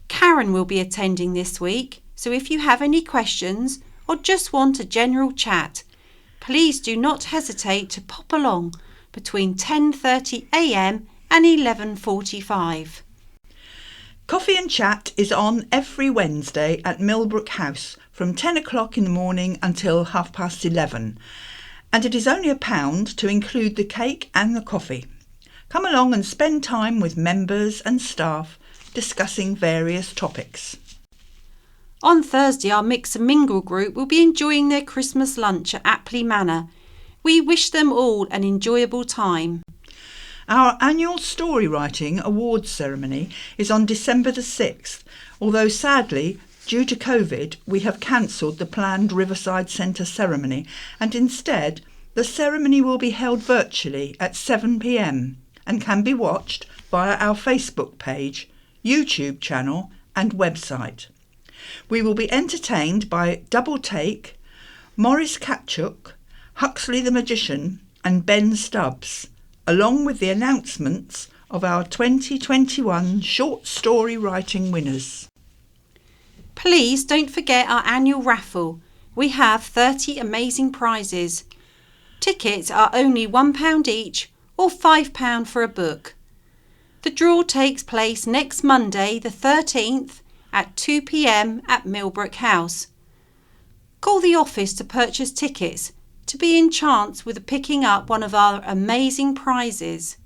Karen will be attending this week, so if you have any questions or just want a general chat, please do not hesitate to pop along between 10:30am and 11:45. Coffee and Chat is on every Wednesday at Millbrook House from 10 o'clock in the morning until 11:30, and it is only £1 to include the cake and the coffee. Come along and spend time with members and staff discussing various topics. On Thursday, our Mix and Mingle group will be enjoying their Christmas lunch at Apley Manor. We wish them all an enjoyable time. Our annual story writing awards ceremony is on December the 6th, although sadly, due to COVID, we have cancelled the planned Riverside Centre ceremony, and instead the ceremony will be held virtually at 7pm and can be watched via our Facebook page, YouTube channel and website. We will be entertained by Double Take, Maurice Katchuk, Huxley the Magician and Ben Stubbs, along with the announcements of our 2021 short story writing winners. Please don't forget our annual raffle. We have 30 amazing prizes. Tickets are only £1 each or £5 for a book. The draw takes place next Monday the 13th at 2pm at Millbrook House. Call the office to purchase tickets to be in chance with picking up one of our amazing prizes.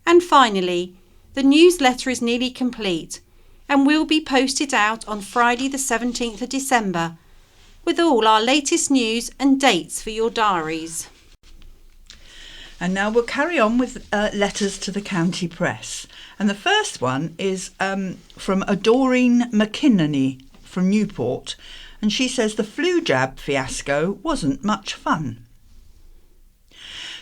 And finally, the newsletter is nearly complete and will be posted out on Friday the 17th of December with all our latest news and dates for your diaries. And now we'll carry on with letters to the county press. And the first one is from Doreen McKinney from Newport. And she says the flu jab fiasco wasn't much fun.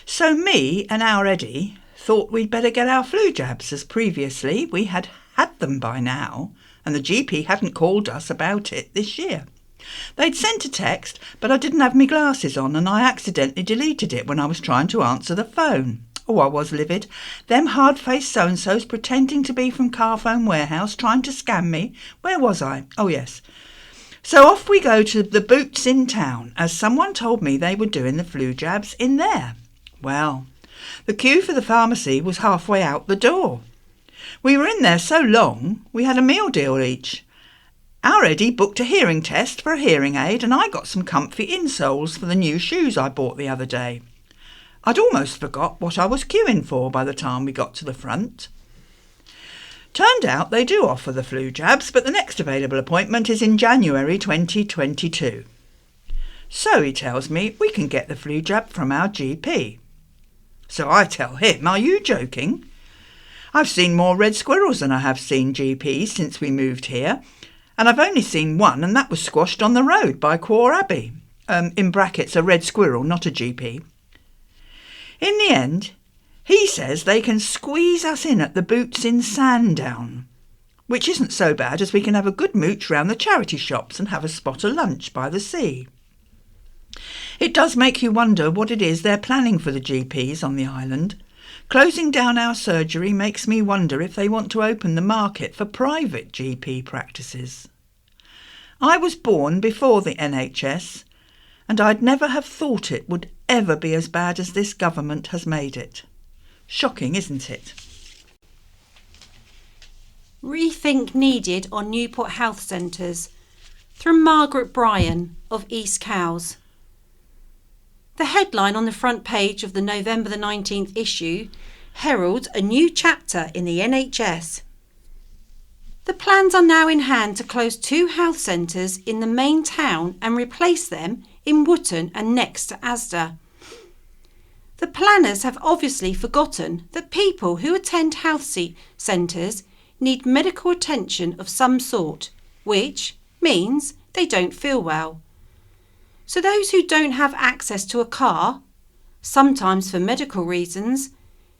So me and our Eddie thought we'd better get our flu jabs, as previously we had them by now, and the GP hadn't called us about it this year. They'd sent a text, but I didn't have my glasses on and I accidentally deleted it when I was trying to answer the phone. Oh, I was livid. Them hard-faced so-and-sos pretending to be from Carphone Warehouse trying to scam me. Where was I? Oh, yes. So off we go to the Boots in town, as someone told me they were doing the flu jabs in there. Well, the queue for the pharmacy was halfway out the door. We were in there so long, we had a meal deal each. Our Eddie booked a hearing test for a hearing aid and I got some comfy insoles for the new shoes I bought the other day. I'd almost forgot what I was queuing for by the time we got to the front. Turned out they do offer the flu jabs, but the next available appointment is in January 2022. So he tells me we can get the flu jab from our GP. So I tell him, are you joking? I've seen more red squirrels than I have seen GPs since we moved here. And I've only seen one, and that was squashed on the road by Quor Abbey. In brackets, a red squirrel, not a GP. In the end, he says they can squeeze us in at the Boots in Sandown, which isn't so bad as we can have a good mooch round the charity shops and have a spot of lunch by the sea. It does make you wonder what it is they're planning for the GPs on the island. Closing down our surgery makes me wonder if they want to open the market for private GP practices. I was born before the NHS, and I'd never have thought it would ever be as bad as this government has made it. Shocking, isn't it? Rethink needed on Newport Health Centres, from Margaret Bryan of East Cowes. The headline on the front page of the November the 19th issue heralds a new chapter in the NHS. The plans are now in hand to close 2 health centres in the main town and replace them in Wootton and next to Asda. The planners have obviously forgotten that people who attend health centres need medical attention of some sort, which means they don't feel well. So those who don't have access to a car, sometimes for medical reasons,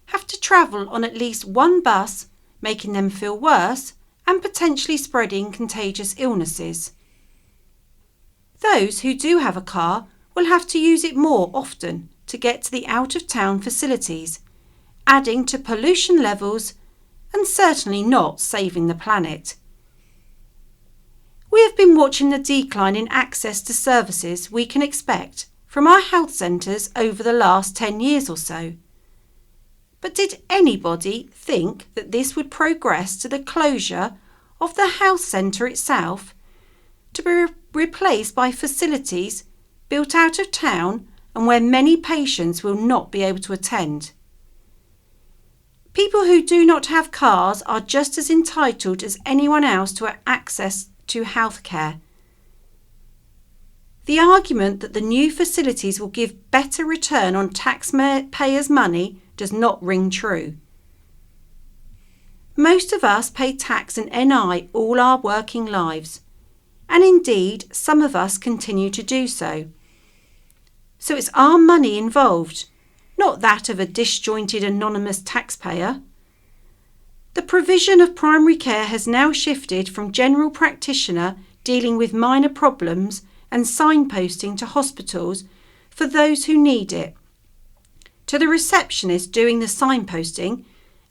have to travel on at least one bus, making them feel worse and potentially spreading contagious illnesses. Those who do have a car will have to use it more often to get to the out-of-town facilities, adding to pollution levels and certainly not saving the planet. We have been watching the decline in access to services we can expect from our health centres over the last 10 years or so. But did anybody think that this would progress to the closure of the health centre itself, to be replaced by facilities built out of town and where many patients will not be able to attend? People who do not have cars are just as entitled as anyone else to access to healthcare. The argument that the new facilities will give better return on taxpayers' money does not ring true. Most of us pay tax and NI all our working lives, and indeed some of us continue to do so. So it's our money involved, not that of a disjointed anonymous taxpayer. The provision of primary care has now shifted from general practitioner dealing with minor problems and signposting to hospitals for those who need it, to the receptionist doing the signposting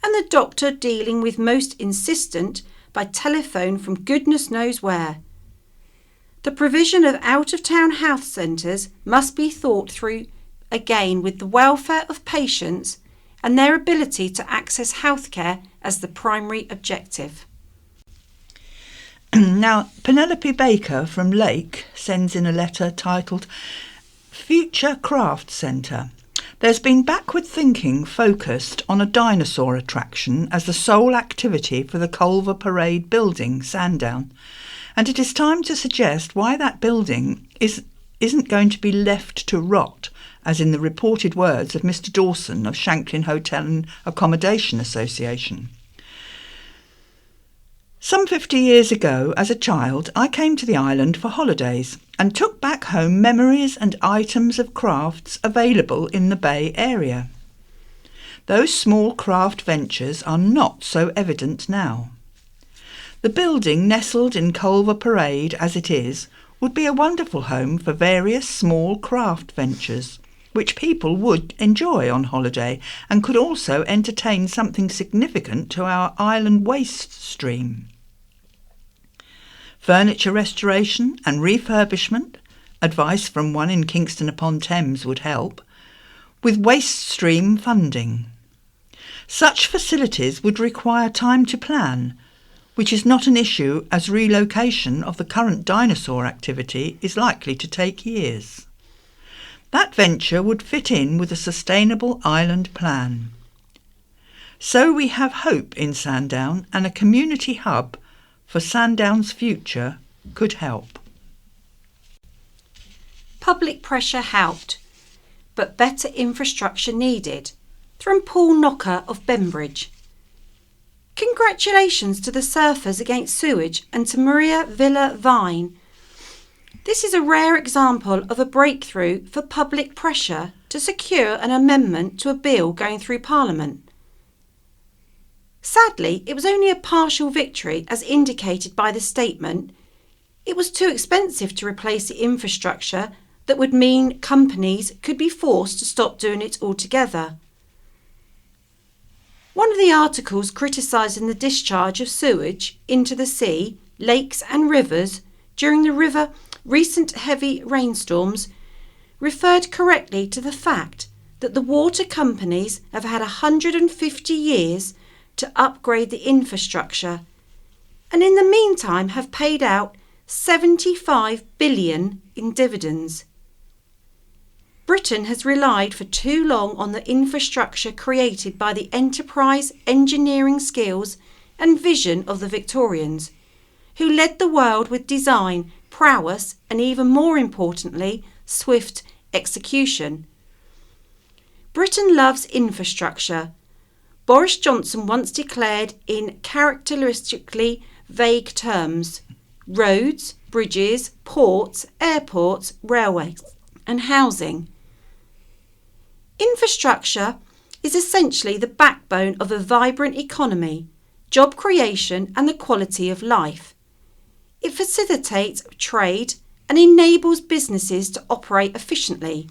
and the doctor dealing with most insistent by telephone from goodness knows where. The provision of out-of-town health centres must be thought through again with the welfare of patients and their ability to access healthcare as the primary objective. Now, Penelope Baker from Lake sends in a letter titled Future Craft Centre. There's been backward thinking focused on a dinosaur attraction as the sole activity for the Culver Parade building, Sandown, and it is time to suggest why that building isn't going to be left to rot as in the reported words of Mr. Dawson of Shanklin Hotel and Accommodation Association. Some 50 years ago, as a child, I came to the island for holidays and took back home memories and items of crafts available in the Bay area. Those small craft ventures are not so evident now. The building nestled in Culver Parade as it is would be a wonderful home for various small craft ventures, which people would enjoy on holiday and could also entertain something significant to our island waste stream. Furniture restoration and refurbishment, advice from one in Kingston upon Thames would help, with waste stream funding. Such facilities would require time to plan, which is not an issue as relocation of the current dinosaur activity is likely to take years. That venture would fit in with a sustainable island plan. So we have hope in Sandown, and a community hub for Sandown's future could help. Public pressure helped, but better infrastructure needed. From Paul Knocker of Bembridge. Congratulations to the surfers against sewage and to Maria Villa Vine. This is a rare example of a breakthrough for public pressure to secure an amendment to a bill going through Parliament. Sadly, it was only a partial victory as indicated by the statement. It was too expensive to replace the infrastructure that would mean companies could be forced to stop doing it altogether. One of the articles criticising the discharge of sewage into the sea, lakes and rivers during the recent heavy rainstorms referred correctly to the fact that the water companies have had 150 years to upgrade the infrastructure and in the meantime have paid out 75 billion in dividends. Britain has relied for too long on the infrastructure created by the enterprise, engineering skills and vision of the Victorians, who led the world with design, prowess and, even more importantly, swift execution. Britain loves infrastructure. Boris Johnson once declared in characteristically vague terms: roads, bridges, ports, airports, railways and housing. Infrastructure is essentially the backbone of a vibrant economy, job creation and the quality of life. It facilitates trade and enables businesses to operate efficiently.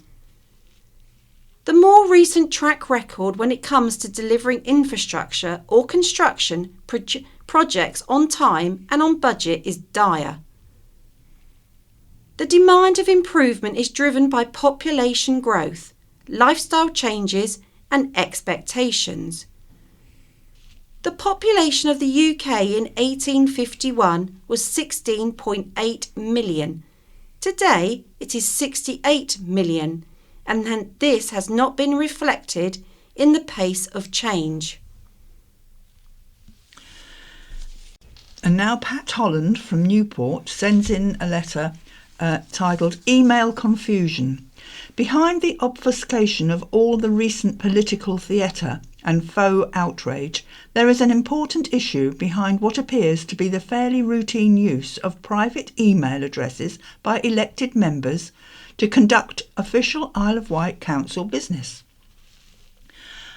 The more recent track record when it comes to delivering infrastructure or construction projects on time and on budget is dire. The demand of improvement is driven by population growth, lifestyle changes and expectations. The population of the UK in 1851 was 16.8 million. Today it is 68 million, and this has not been reflected in the pace of change. And now Pat Holland from Newport sends in a letter titled Email Confusion. Behind the obfuscation of all the recent political theatre and faux outrage, there is an important issue behind what appears to be the fairly routine use of private email addresses by elected members to conduct official Isle of Wight Council business.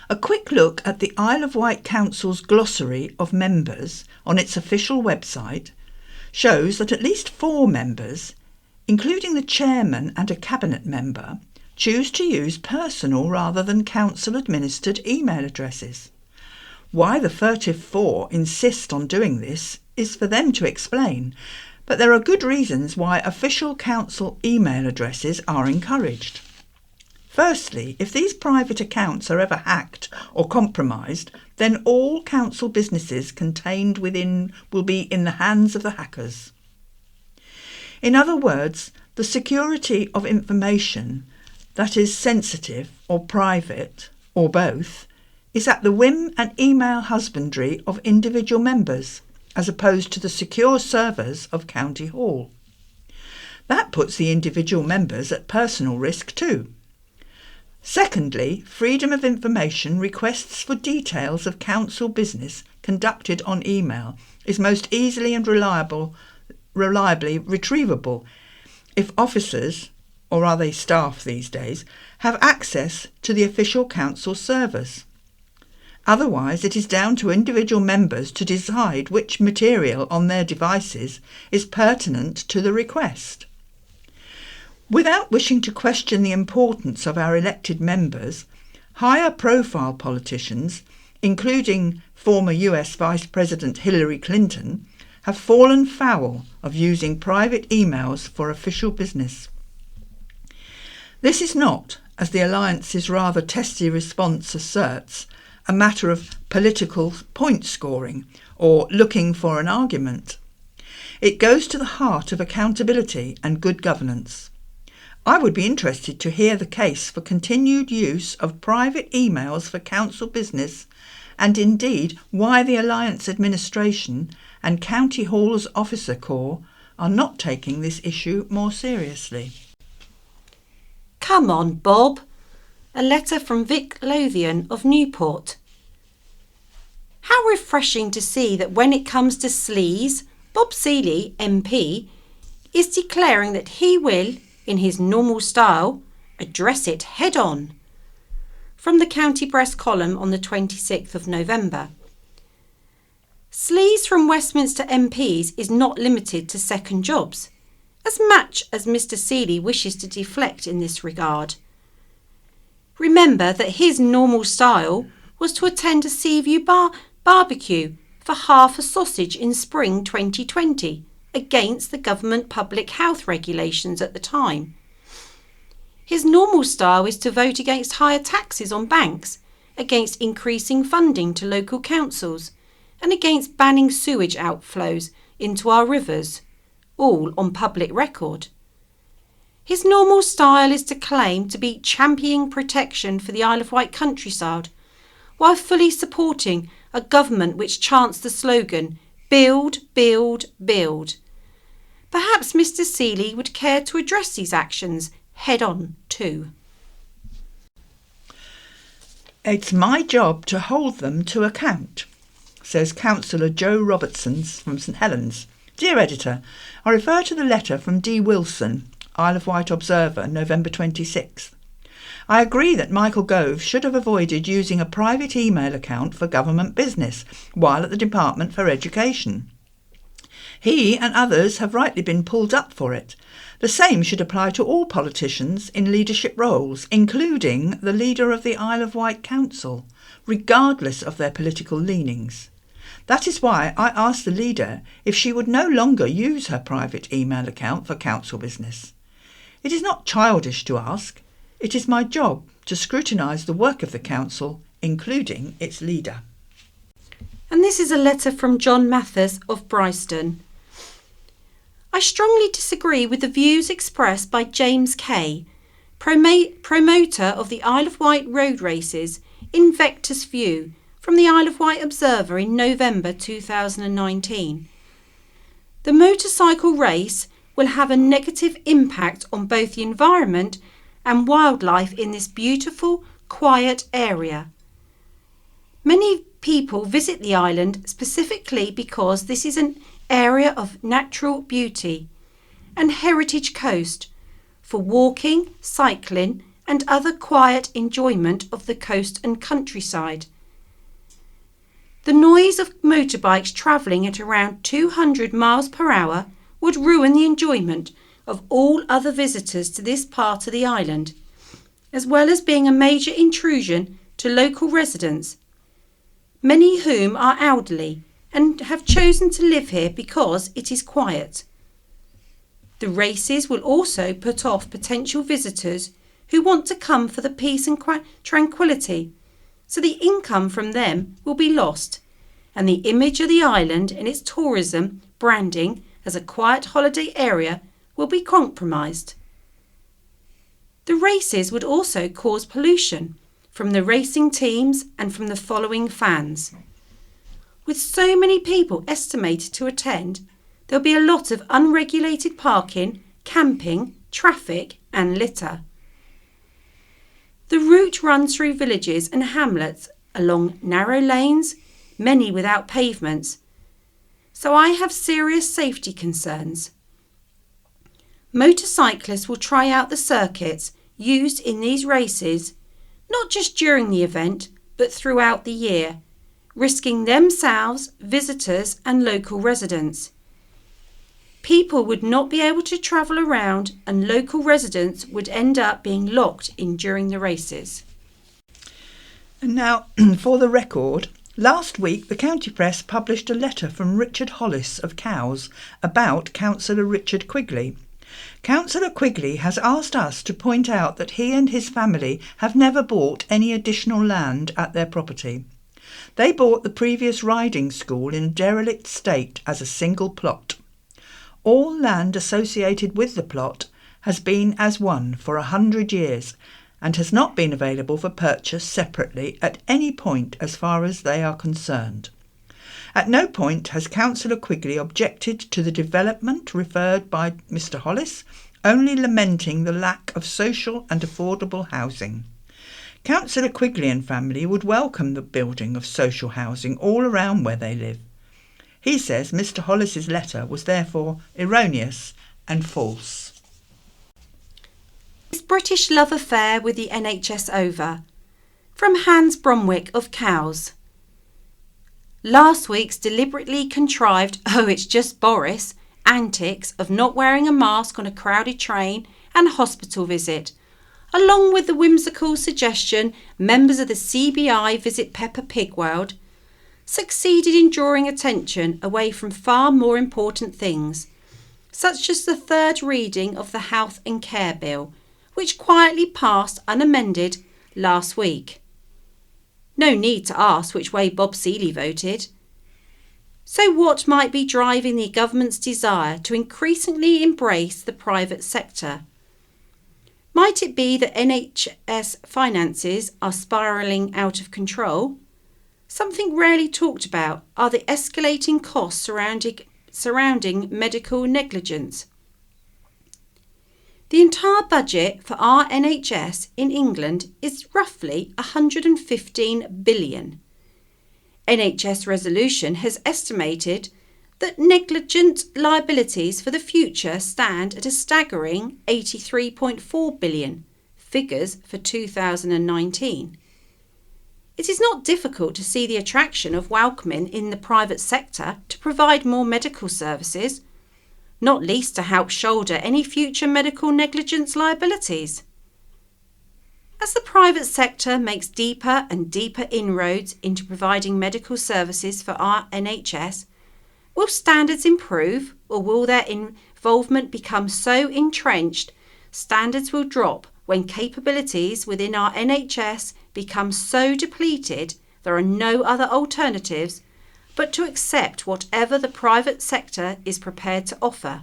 A quick look at the Isle of Wight Council's glossary of members on its official website shows that at least 4 members, including the chairman and a cabinet member, choose to use personal rather than council-administered email addresses. Why the furtive 4 insist on doing this is for them to explain, but there are good reasons why official council email addresses are encouraged. Firstly, if these private accounts are ever hacked or compromised, then all council businesses contained within will be in the hands of the hackers. In other words, the security of information that is sensitive or private, or both, is at the whim and email husbandry of individual members, as opposed to the secure servers of County Hall. That puts the individual members at personal risk too. Secondly, freedom of information requests for details of council business conducted on email is most easily and reliably retrievable if officers, or are they staff these days, have access to the official council servers. Otherwise, it is down to individual members to decide which material on their devices is pertinent to the request. Without wishing to question the importance of our elected members, higher profile politicians, including former US Vice President Hillary Clinton, have fallen foul of using private emails for official business. This is not, as the Alliance's rather testy response asserts, a matter of political point scoring or looking for an argument. It goes to the heart of accountability and good governance. I would be interested to hear the case for continued use of private emails for council business, and indeed why the Alliance administration and County Hall's Officer Corps are not taking this issue more seriously. Come on, Bob. A letter from Vic Lothian of Newport. How refreshing to see that when it comes to sleaze, Bob Seeley, MP, is declaring that he will, in his normal style, address it head on. From the County Press column on the 26th of November. Sleaze from Westminster MPs is not limited to second jobs, as much as Mr Seeley wishes to deflect in this regard. Remember that his normal style was to attend a Seaview barbecue for half a sausage in spring 2020 against the government public health regulations at the time. His normal style is to vote against higher taxes on banks, against increasing funding to local councils, and against banning sewage outflows into our rivers, all on public record. His normal style is to claim to be championing protection for the Isle of Wight countryside, while fully supporting a government which chants the slogan, "Build, build, build." Perhaps Mr Seeley would care to address these actions head on too. It's my job to hold them to account, says Councillor Joe Robertson from St Helens. Dear Editor, I refer to the letter from D. Wilson, Isle of Wight Observer, November 26th. I agree that Michael Gove should have avoided using a private email account for government business while at the Department for Education. He and others have rightly been pulled up for it. The same should apply to all politicians in leadership roles, including the leader of the Isle of Wight Council, regardless of their political leanings. That is why I asked the leader if she would no longer use her private email account for council business. It is not childish to ask. It is my job to scrutinise the work of the council, including its leader. And this is a letter from John Mathers of Bryston. I strongly disagree with the views expressed by James Kay, promoter of the Isle of Wight road races, in Vector's View, from the Isle of Wight Observer in November 2019. The motorcycle race will have a negative impact on both the environment and wildlife in this beautiful, quiet area. Many people visit the island specifically because this is an area of natural beauty and heritage coast for walking, cycling and other quiet enjoyment of the coast and countryside. The noise of motorbikes travelling at around 200 miles per hour would ruin the enjoyment of all other visitors to this part of the island, as well as being a major intrusion to local residents, many of whom are elderly and have chosen to live here because it is quiet. The races will also put off potential visitors who want to come for the peace and tranquility, so the income from them will be lost, and the image of the island and its tourism branding as a quiet holiday area will be compromised. The races would also cause pollution from the racing teams and from the following fans. With so many people estimated to attend, there'll be a lot of unregulated parking, camping, traffic and litter. The route runs through villages and hamlets along narrow lanes, many without pavements, so I have serious safety concerns. Motorcyclists will try out the circuits used in these races, not just during the event, but throughout the year, risking themselves, visitors and local residents. People would not be able to travel around and local residents would end up being locked in during the races. And now, for the record, last week the county press published a letter from Richard Hollis of Cowes about Councillor Richard Quigley. Councillor Quigley has asked us to point out that he and his family have never bought any additional land at their property. They bought the previous riding school in a derelict state as a single plot. All land associated with the plot has been as one for 100 years and has not been available for purchase separately at any point as far as they are concerned. At no point has Councillor Quigley objected to the development referred by Mr Hollis, only lamenting the lack of social and affordable housing. Councillor Quigley and family would welcome the building of social housing all around where they live. He says Mr Hollis's letter was therefore erroneous and false. Is British love affair with the NHS over? From Hans Bromwick of Cowes. Last week's deliberately contrived, oh it's just Boris, antics of not wearing a mask on a crowded train and hospital visit, along with the whimsical suggestion members of the CBI visit Peppa Pig World, succeeded in drawing attention away from far more important things, such as the third reading of the Health and Care Bill, which quietly passed unamended last week. No need to ask which way Bob Seeley voted. So what might be driving the government's desire to increasingly embrace the private sector? Might it be that NHS finances are spiralling out of control? Something rarely talked about are the escalating costs surrounding medical negligence. The entire budget for our NHS in England is roughly 115 billion. NHS Resolution has estimated that negligent liabilities for the future stand at a staggering 83.4 billion, figures for 2019. It is not difficult to see the attraction of welcoming in the private sector to provide more medical services, not least to help shoulder any future medical negligence liabilities. As the private sector makes deeper and deeper inroads into providing medical services for our NHS, will standards improve, or will their involvement become so entrenched standards will drop when capabilities within our NHS become so depleted there are no other alternatives but to accept whatever the private sector is prepared to offer,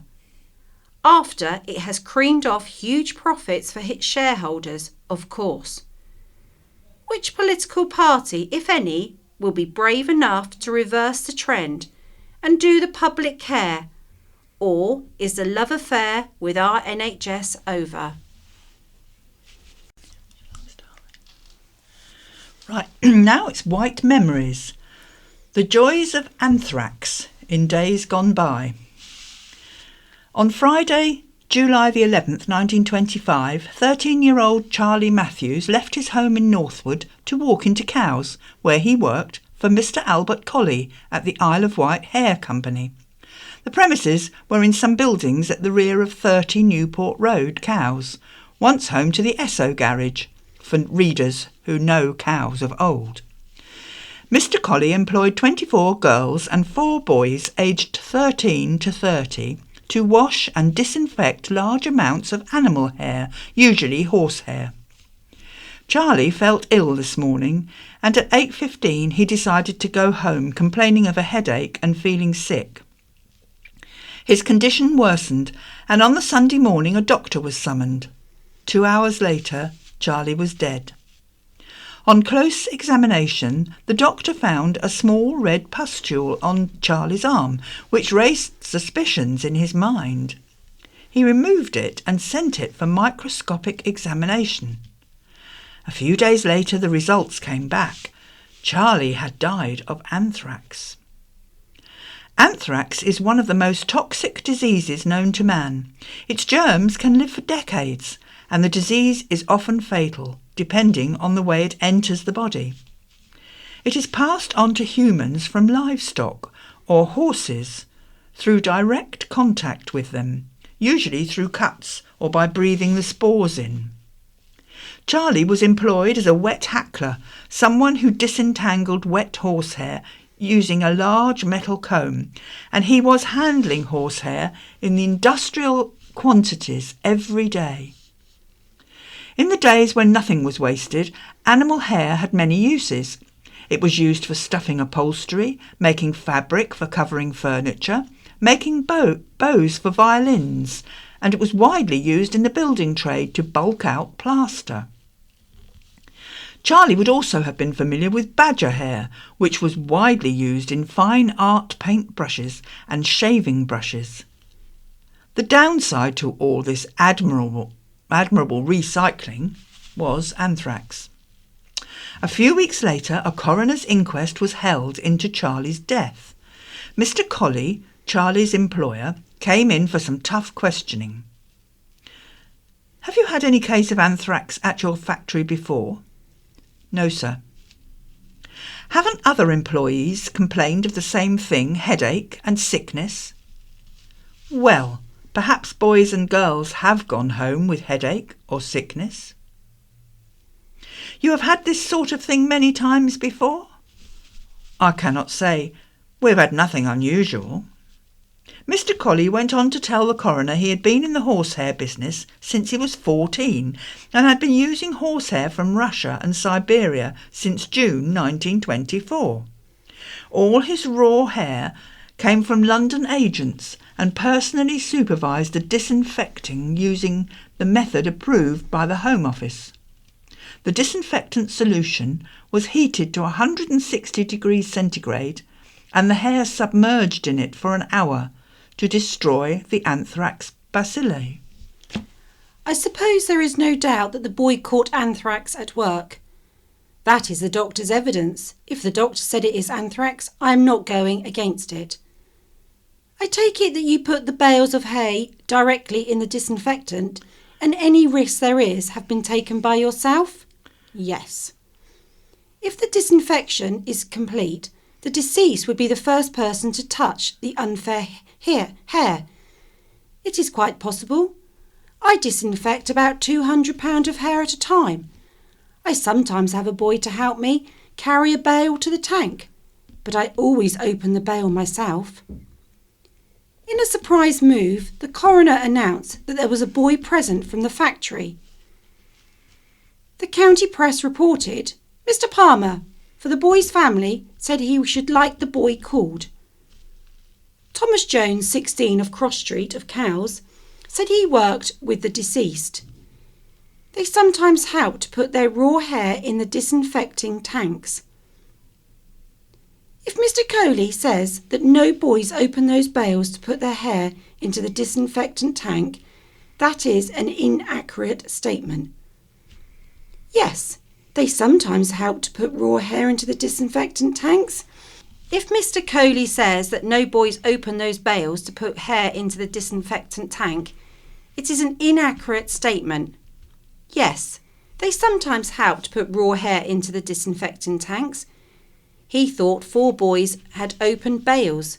after it has creamed off huge profits for its shareholders, of course. Which political party, if any, will be brave enough to reverse the trend and do the public care, or is the love affair with our NHS over? Right, now it's White Memories. The joys of anthrax in days gone by. On Friday, July the 11th, 1925, 13-year-old Charlie Matthews left his home in Northwood to walk into Cowes, where he worked for Mr Albert Colley at the Isle of Wight Hair Company. The premises were in some buildings at the rear of 30 Newport Road, Cowes, once home to the Esso garage, for readers who know Cowes of old. Mr Colley employed 24 girls and 4 boys aged 13 to 30 to wash and disinfect large amounts of animal hair, usually horsehair. Charlie felt ill this morning, and at 8:15 he decided to go home, complaining of a headache and feeling sick. His condition worsened, and on the Sunday morning a doctor was summoned. 2 hours later, Charlie was dead. On close examination, the doctor found a small red pustule on Charlie's arm, which raised suspicions in his mind. He removed it and sent it for microscopic examination. A few days later, the results came back. Charlie had died of anthrax. Anthrax is one of the most toxic diseases known to man. Its germs can live for decades, and the disease is often fatal, depending on the way it enters the body. It is passed on to humans from livestock or horses through direct contact with them, usually through cuts or by breathing the spores in. Charlie was employed as a wet hackler, someone who disentangled wet horsehair using a large metal comb, and he was handling horsehair in the industrial quantities every day. In the days when nothing was wasted, animal hair had many uses. It was used for stuffing upholstery, making fabric for covering furniture, making bows for violins, and it was widely used in the building trade to bulk out plaster. Charlie would also have been familiar with badger hair, which was widely used in fine art paintbrushes and shaving brushes. The downside to all this admirable recycling was anthrax. A few weeks later, a coroner's inquest was held into Charlie's death. Mr. Colley, Charlie's employer, came in for some tough questioning. "Have you had any case of anthrax at your factory before?" "No, sir." "Haven't other employees complained of the same thing, headache and sickness?" "Well, perhaps boys and girls have gone home with headache or sickness." "You have had this sort of thing many times before?" "I cannot say. We've had nothing unusual." Mr. Colley went on to tell the coroner he had been in the horsehair business since he was 14 and had been using horsehair from Russia and Siberia since June 1924. All his raw hair came from London agents and personally supervised the disinfecting using the method approved by the Home Office. The disinfectant solution was heated to 160 degrees centigrade and the hair submerged in it for an hour to destroy the anthrax bacilli. I suppose there is no doubt that the boy caught anthrax at work. That is the doctor's evidence. If the doctor said it is anthrax, I am not going against it. I take it that you put the bales of hay directly in the disinfectant and any risks there is have been taken by yourself? Yes. If the disinfection is complete, the deceased would be the first person to touch the unfair hair. It is quite possible. I disinfect about £200 of hair at a time. I sometimes have a boy to help me carry a bale to the tank, but I always open the bale myself. In a surprise move, the coroner announced that there was a boy present from the factory. The county press reported, "Mr. Palmer, for the boy's family, said he should like the boy called." Thomas Jones, 16, of Cross Street of Cowes, said he worked with the deceased. They sometimes helped to put their raw hair in the disinfecting tanks. If Mr. Coley says that no boys open those bales to put their hair into the disinfectant tank, that is an inaccurate statement. Yes, they sometimes help to put raw hair into the disinfectant tanks. If Mr. Coley says that no boys open those bales to put hair into the disinfectant tank, it is an inaccurate statement. Yes, they sometimes help to put raw hair into the disinfecting tanks. He thought 4 boys had opened bales.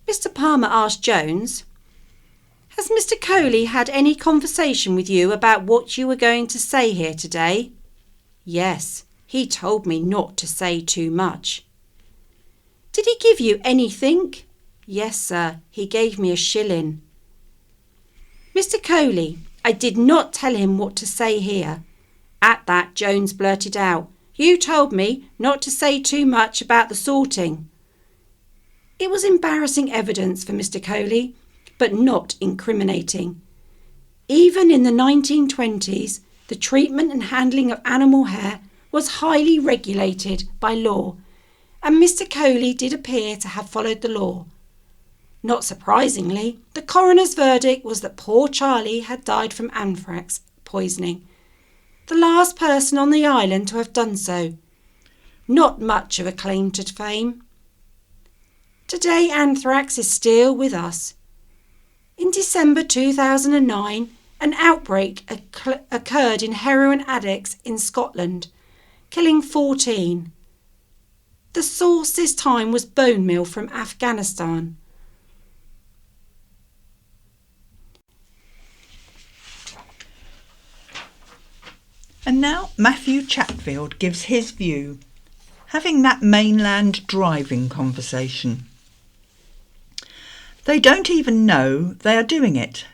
Mr. Palmer asked Jones, "Has Mr. Coley had any conversation with you about what you were going to say here today?" "Yes, he told me not to say too much." "Did he give you anything?" "Yes, sir, he gave me a shilling." "Mr. Coley, I did not tell him what to say here." At that, Jones blurted out, "You told me not to say too much about the sorting." It was embarrassing evidence for Mr. Coley, but not incriminating. Even in the 1920s, the treatment and handling of animal hair was highly regulated by law, and Mr. Coley did appear to have followed the law. Not surprisingly, the coroner's verdict was that poor Charlie had died from anthrax poisoning. the last person on the island to have done so. Not much of a claim to fame. Today anthrax is still with us. In December 2009, an outbreak occurred in heroin addicts in Scotland, killing 14. The source this time was bone meal from Afghanistan. And now Matthew Chatfield gives his view, having that mainland driving conversation. They don't even know they are doing it.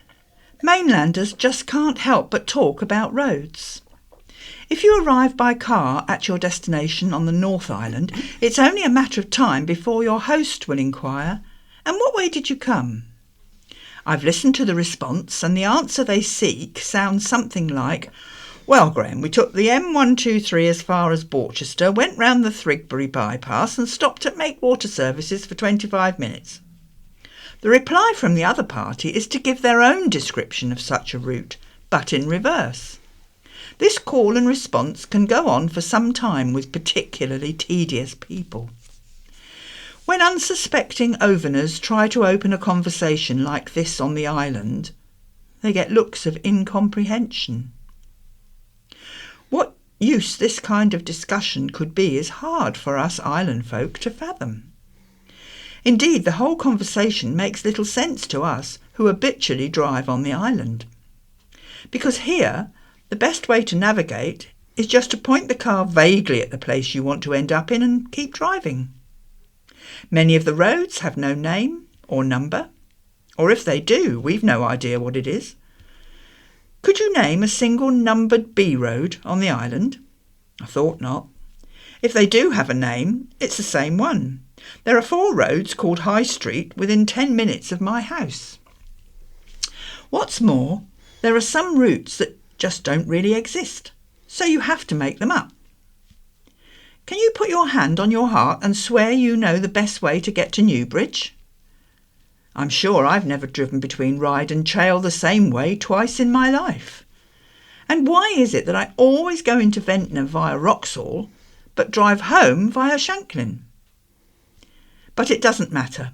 Mainlanders just can't help but talk about roads. If you arrive by car at your destination on the North Island, it's only a matter of time before your host will inquire, "And what way did you come?" I've listened to the response, and the answer they seek sounds something like, "Well, Graham, we took the M123 as far as Borchester, went round the Thrigbury bypass and stopped at Makewater Services for 25 minutes. The reply from the other party is to give their own description of such a route, but in reverse. This call and response can go on for some time with particularly tedious people. When unsuspecting overners try to open a conversation like this on the island, they get looks of incomprehension. What use this kind of discussion could be is hard for us island folk to fathom. Indeed, the whole conversation makes little sense to us who habitually drive on the island. Because here, the best way to navigate is just to point the car vaguely at the place you want to end up in and keep driving. Many of the roads have no name or number, or if they do, we've no idea what it is. Could you name a single numbered B road on the island? I thought not. If they do have a name, it's the same one. There are 4 roads called High Street within 10 minutes of my house. What's more, there are some routes that just don't really exist, so you have to make them up. Can you put your hand on your heart and swear you know the best way to get to Newbridge? I'm sure I've never driven between Ryde and Chale the same way twice in my life. And why is it that I always go into Ventnor via Wroxall, but drive home via Shanklin? But it doesn't matter.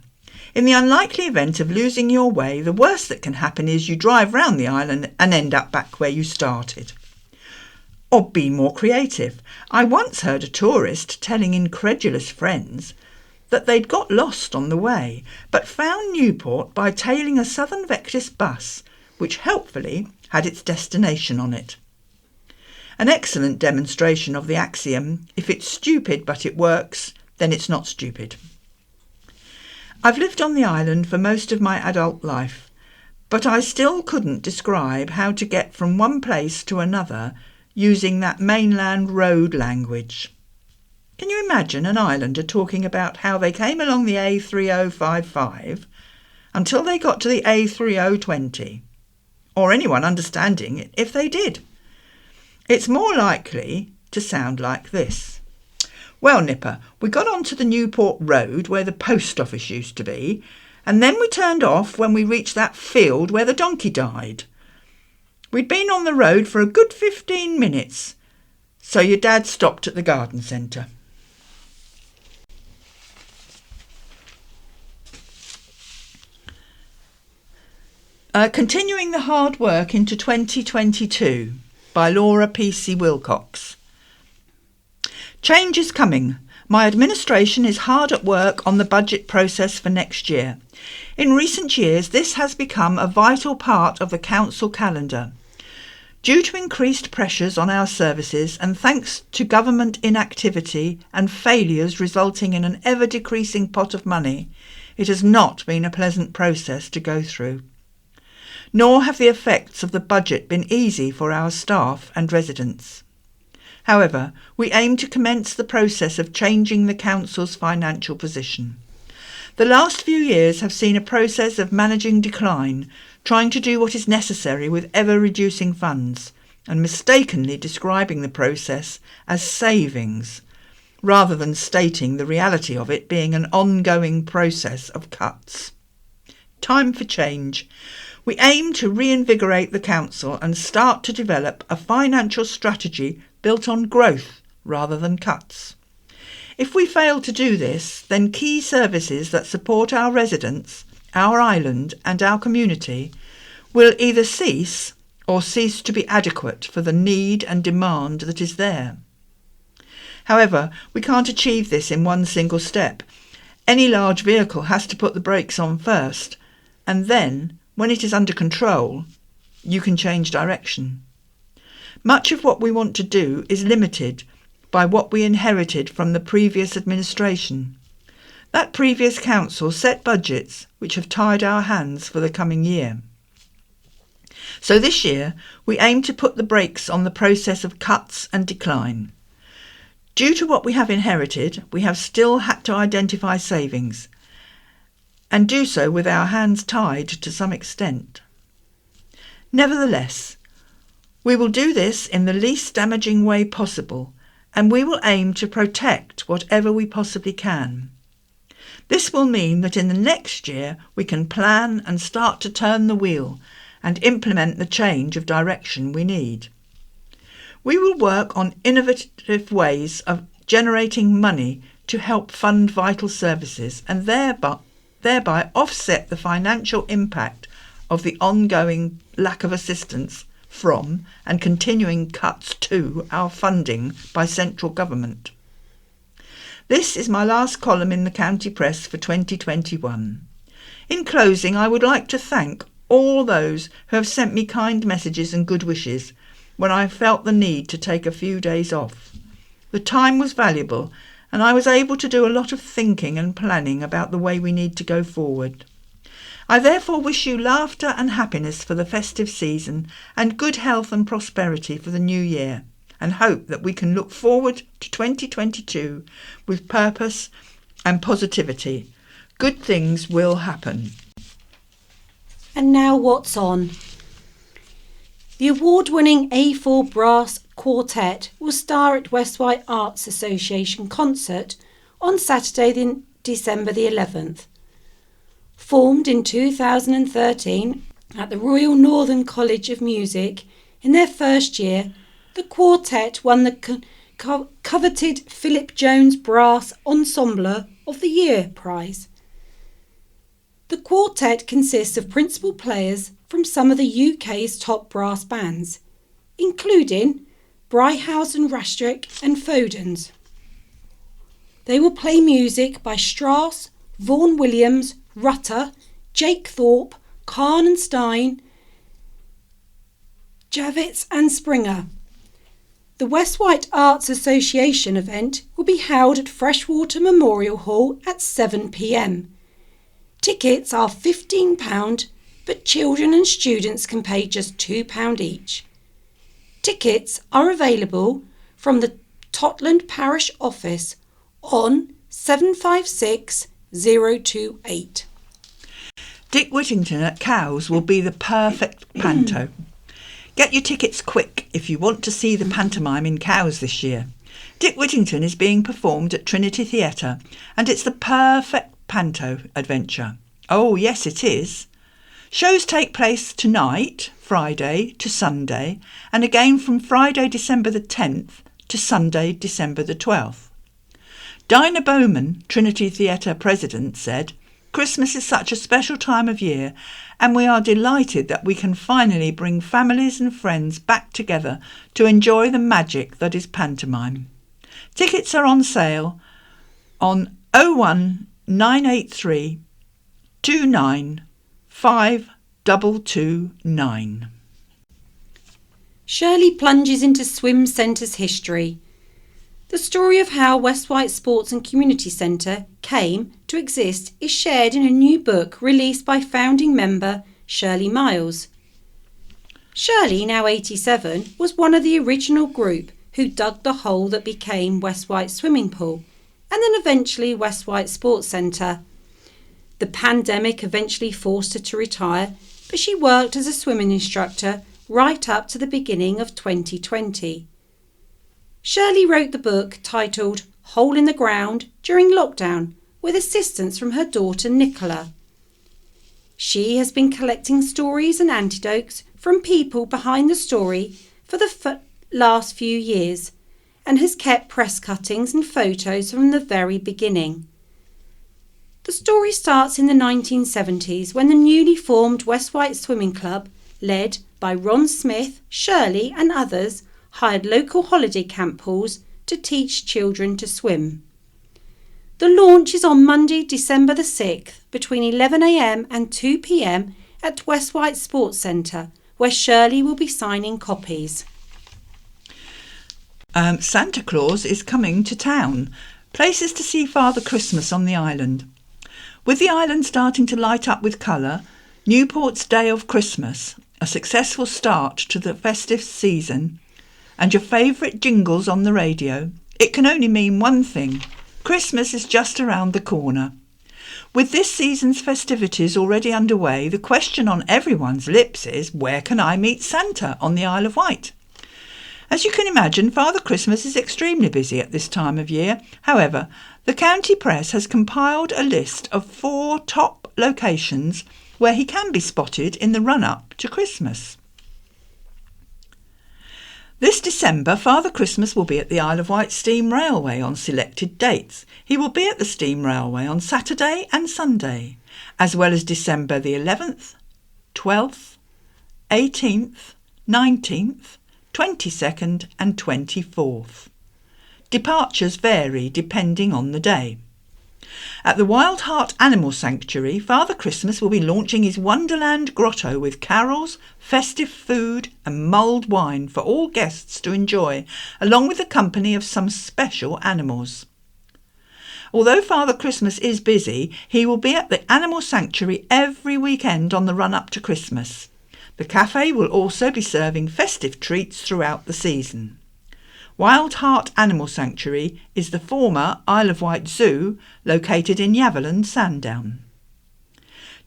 In the unlikely event of losing your way, the worst that can happen is you drive round the island and end up back where you started. Or be more creative. I once heard a tourist telling incredulous friends that they'd got lost on the way, but found Newport by tailing a Southern Vectis bus, which helpfully had its destination on it. An excellent demonstration of the axiom, if it's stupid but it works, then it's not stupid. I've lived on the island for most of my adult life, but I still couldn't describe how to get from one place to another using that mainland road language. Can you imagine an islander talking about how they came along the A3055 until they got to the A3020, or anyone understanding it if they did? It's more likely to sound like this. Well, Nipper, we got onto the Newport Road where the post office used to be, and then we turned off when we reached that field where the donkey died. We'd been on the road for a good 15 minutes, so your dad stopped at the garden centre. Continuing the Hard Work into 2022 by Laura P.C. Wilcox. Change is coming. My administration is hard at work on the budget process for next year. In recent years, this has become a vital part of the council calendar. Due to increased pressures on our services and thanks to government inactivity and failures resulting in an ever-decreasing pot of money, it has not been a pleasant process to go through. Nor have the effects of the budget been easy for our staff and residents. However, we aim to commence the process of changing the council's financial position. The last few years have seen a process of managing decline, trying to do what is necessary with ever-reducing funds, and mistakenly describing the process as savings, rather than stating the reality of it being an ongoing process of cuts. Time for change. We aim to reinvigorate the council and start to develop a financial strategy built on growth rather than cuts. If we fail to do this, then key services that support our residents, our island and our community will either cease or cease to be adequate for the need and demand that is there. However, we can't achieve this in one single step. Any large vehicle has to put the brakes on first, and then, when it is under control, you can change direction. Much of what we want to do is limited by what we inherited from the previous administration. That previous council set budgets which have tied our hands for the coming year. So this year, we aim to put the brakes on the process of cuts and decline. Due to what we have inherited, we have still had to identify savings, and do so with our hands tied to some extent. Nevertheless, we will do this in the least damaging way possible, and we will aim to protect whatever we possibly can. This will mean that in the next year we can plan and start to turn the wheel and implement the change of direction we need. We will work on innovative ways of generating money to help fund vital services and thereby offset the financial impact of the ongoing lack of assistance from and continuing cuts to our funding by central government. This is my last column in the county press for 2021. In closing, I would like to thank all those who have sent me kind messages and good wishes when I felt the need to take a few days off. The time was valuable, and I was able to do a lot of thinking and planning about the way we need to go forward. I therefore wish you laughter and happiness for the festive season and good health and prosperity for the new year, and hope that we can look forward to 2022 with purpose and positivity. Good things will happen. And now what's on? The award-winning A4 Brass Quartet will star at West Wight Arts Association concert on Saturday, December the 11th. Formed in 2013 at the Royal Northern College of Music, in their first year, the quartet won the coveted Philip Jones Brass Ensembler of the Year prize. The quartet consists of principal players from some of the UK's top brass bands, including Bryhausen, Rastrick and Fodens. They will play music by Strauss, Vaughan Williams, Rutter, Jake Thorpe, Kahn and Stein, Javits and Springer. The West Wight Arts Association event will be held at Freshwater Memorial Hall at 7 p.m. Tickets are £15, but children and students can pay just £2 each. Tickets are available from the Totland Parish Office on 756 028. Dick Whittington at Cowes will be the perfect panto. Get your tickets quick if you want to see the pantomime in Cowes this year. Dick Whittington is being performed at Trinity Theatre, and it's the perfect panto adventure. Oh yes, it is. Shows take place tonight, Friday to Sunday, and again from Friday December the 10th to Sunday December the 12th. Dinah Bowman, Trinity Theatre president, said, "Christmas is such a special time of year, and we are delighted that we can finally bring families and friends back together to enjoy the magic that is pantomime." Tickets are on sale on 01983 29 5229. Shirley plunges into Swim Centre's history. The story of how West Wight Sports and Community Centre came to exist is shared in a new book released by founding member Shirley Miles. Shirley, now 87, was one of the original group who dug the hole that became West Wight Swimming Pool and then eventually West Wight Sports Centre. The pandemic eventually forced her to retire, but she worked as a swimming instructor right up to the beginning of 2020. Shirley wrote the book titled Hole in the Ground during lockdown with assistance from her daughter Nicola. She has been collecting stories and anecdotes from people behind the story for the last few years and has kept press cuttings and photos from the very beginning. The story starts in the 1970s when the newly formed West Wight Swimming Club, led by Ron Smith, Shirley and others, hired local holiday camp pools to teach children to swim. The launch is on Monday, December the 6th, between 11 a.m. and 2 p.m. at West Wight Sports Centre, where Shirley will be signing copies. Santa Claus is coming to town. Places to see Father Christmas on the island. With the island starting to light up with colour, Newport's Day of Christmas, a successful start to the festive season, and your favourite jingles on the radio, it can only mean one thing. Christmas is just around the corner. With this season's festivities already underway, the question on everyone's lips is, where can I meet Santa on the Isle of Wight? As you can imagine, Father Christmas is extremely busy at this time of year. However, the county press has compiled a list of 4 top locations where he can be spotted in the run-up to Christmas. This December, Father Christmas will be at the Isle of Wight Steam Railway on selected dates. He will be at the Steam Railway on Saturday and Sunday, as well as December the 11th, 12th, 18th, 19th, 22nd and 24th. Departures vary depending on the day. At the Wild Heart Animal Sanctuary, Father Christmas will be launching his Wonderland Grotto with carols, festive food and mulled wine for all guests to enjoy, along with the company of some special animals. Although Father Christmas is busy, he will be at the Animal Sanctuary every weekend on the run-up to Christmas. The cafe will also be serving festive treats throughout the season. Wild Heart Animal Sanctuary is the former Isle of Wight Zoo, located in Yaverland, Sandown.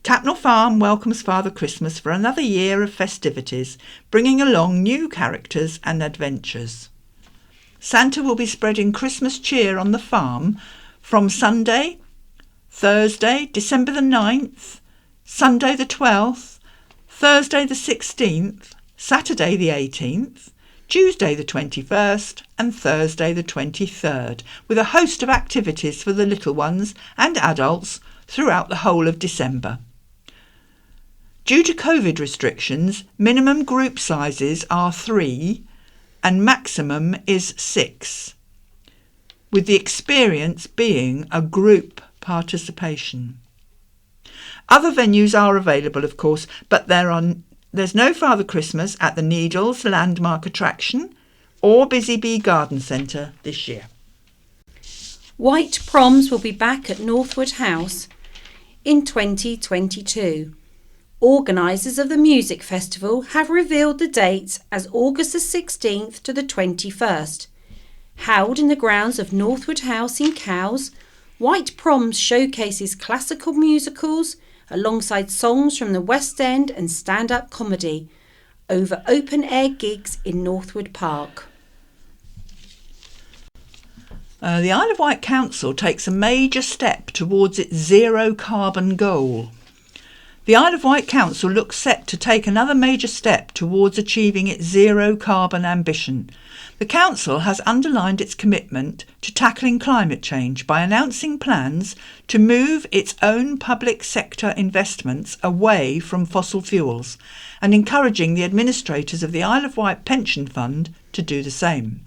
Tapnell Farm welcomes Father Christmas for another year of festivities, bringing along new characters and adventures. Santa will be spreading Christmas cheer on the farm from Sunday, Thursday, December the 9th, Sunday the 12th, Thursday the 16th, Saturday the 18th, Tuesday the 21st and Thursday the 23rd, with a host of activities for the little ones and adults throughout the whole of December. Due to COVID restrictions, minimum group sizes are 3 and maximum is 6, with the experience being a group participation. Other venues are available, of course, but there's no Father Christmas at the Needles landmark attraction or Busy Bee Garden Centre this year. Wight Proms will be back at Northwood House in 2022. Organisers of the music festival have revealed the dates as August the 16th to the 21st. Held in the grounds of Northwood House in Cowes, Wight Proms showcases classical musicals alongside songs from the West End and stand-up comedy over open-air gigs in Northwood Park. The Isle of Wight Council takes a major step towards its zero carbon goal. The Isle of Wight Council looks set to take another major step towards achieving its zero carbon ambition. The Council has underlined its commitment to tackling climate change by announcing plans to move its own public sector investments away from fossil fuels and encouraging the administrators of the Isle of Wight Pension Fund to do the same.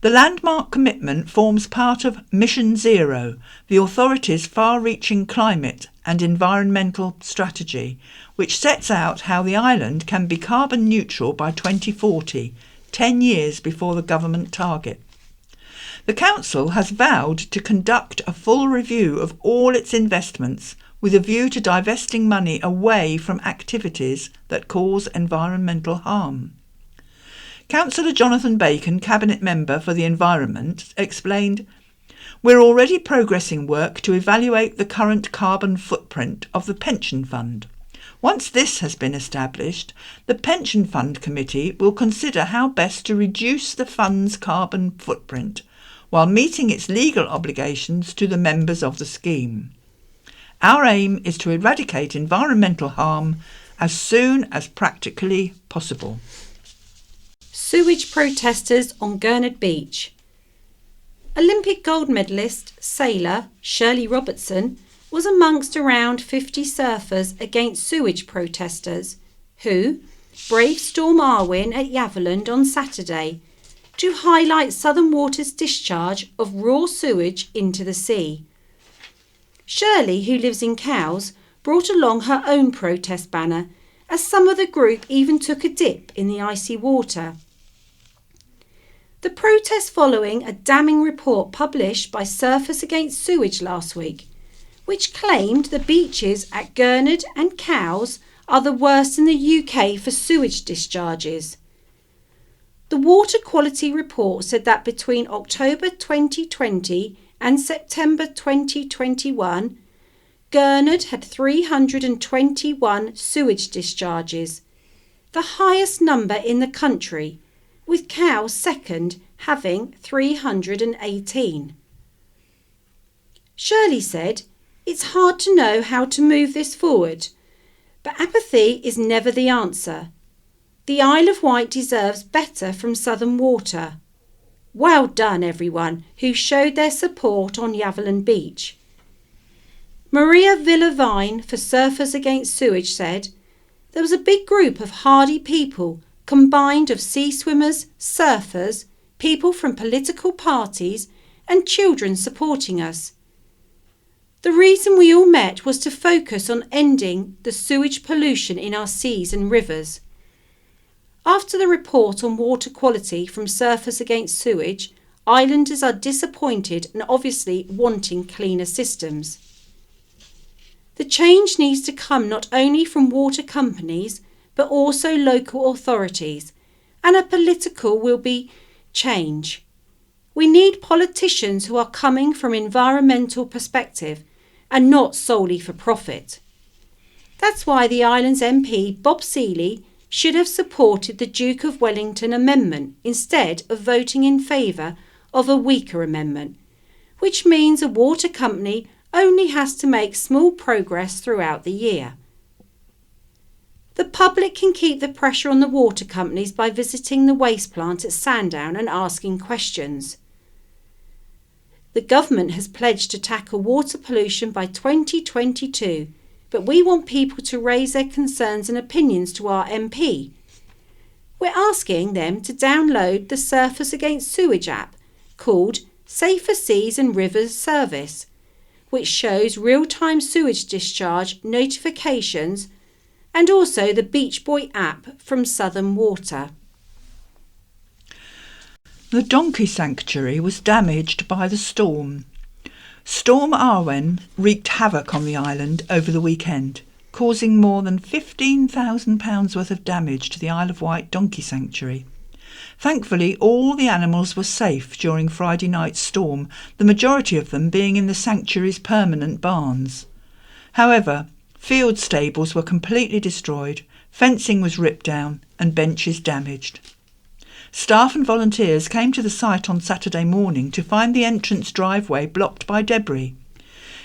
The landmark commitment forms part of Mission Zero, the authority's far-reaching climate and environmental strategy, which sets out how the island can be carbon neutral by 2040, 10 years before the government target. The Council has vowed to conduct a full review of all its investments with a view to divesting money away from activities that cause environmental harm. Councillor Jonathan Bacon, Cabinet Member for the Environment, explained, "We're already progressing work to evaluate the current carbon footprint of the pension fund. Once this has been established, the Pension Fund Committee will consider how best to reduce the fund's carbon footprint while meeting its legal obligations to the members of the scheme. Our aim is to eradicate environmental harm as soon as practically possible. Sewage protesters on Gurnard Beach. Olympic gold medalist sailor Shirley Robertson was amongst around 50 surfers against sewage protesters who braved Storm Arwen at Yaverland on Saturday to highlight Southern Water's discharge of raw sewage into the sea. Shirley, who lives in Cowes, brought along her own protest banner, as some of the group even took a dip in the icy water. The protest following a damning report published by Surfers Against Sewage last week, which claimed the beaches at Gurnard and Cowes are the worst in the UK for sewage discharges. The water quality report said that between October 2020 and September 2021, Gurnard had 321 sewage discharges, the highest number in the country, with Cowes second, having 318. Shirley said, "It's hard to know how to move this forward, but apathy is never the answer. The Isle of Wight deserves better from Southern Water. Well done, everyone who showed their support on Yaverland Beach." Maria Villavine for Surfers Against Sewage said, "There was a big group of hardy people combined of sea swimmers, surfers, people from political parties and children supporting us. The reason we all met was to focus on ending the sewage pollution in our seas and rivers." After the report on water quality from Surfers Against Sewage, islanders are disappointed and obviously wanting cleaner systems. The change needs to come not only from water companies but also local authorities, and a political will be change. We need politicians who are coming from environmental perspective and not solely for profit. That's why the island's MP Bob Seeley should have supported the Duke of Wellington amendment instead of voting in favour of a weaker amendment, which means a water company only has to make small progress throughout the year. The public can keep the pressure on the water companies by visiting the waste plant at Sandown and asking questions. The government has pledged to tackle water pollution by 2022, but we want people to raise their concerns and opinions to our MP. We're asking them to download the Surfers Against Sewage app called Safer Seas and Rivers Service, which shows real-time sewage discharge notifications, and also the Beach Boy app from Southern Water. The donkey sanctuary was damaged by the storm. Storm Arwen wreaked havoc on the island over the weekend, causing more than £15,000 worth of damage to the Isle of Wight donkey sanctuary. Thankfully, all the animals were safe during Friday night's storm, the majority of them being in the sanctuary's permanent barns. However, field stables were completely destroyed, fencing was ripped down and benches damaged. Staff and volunteers came to the site on Saturday morning to find the entrance driveway blocked by debris.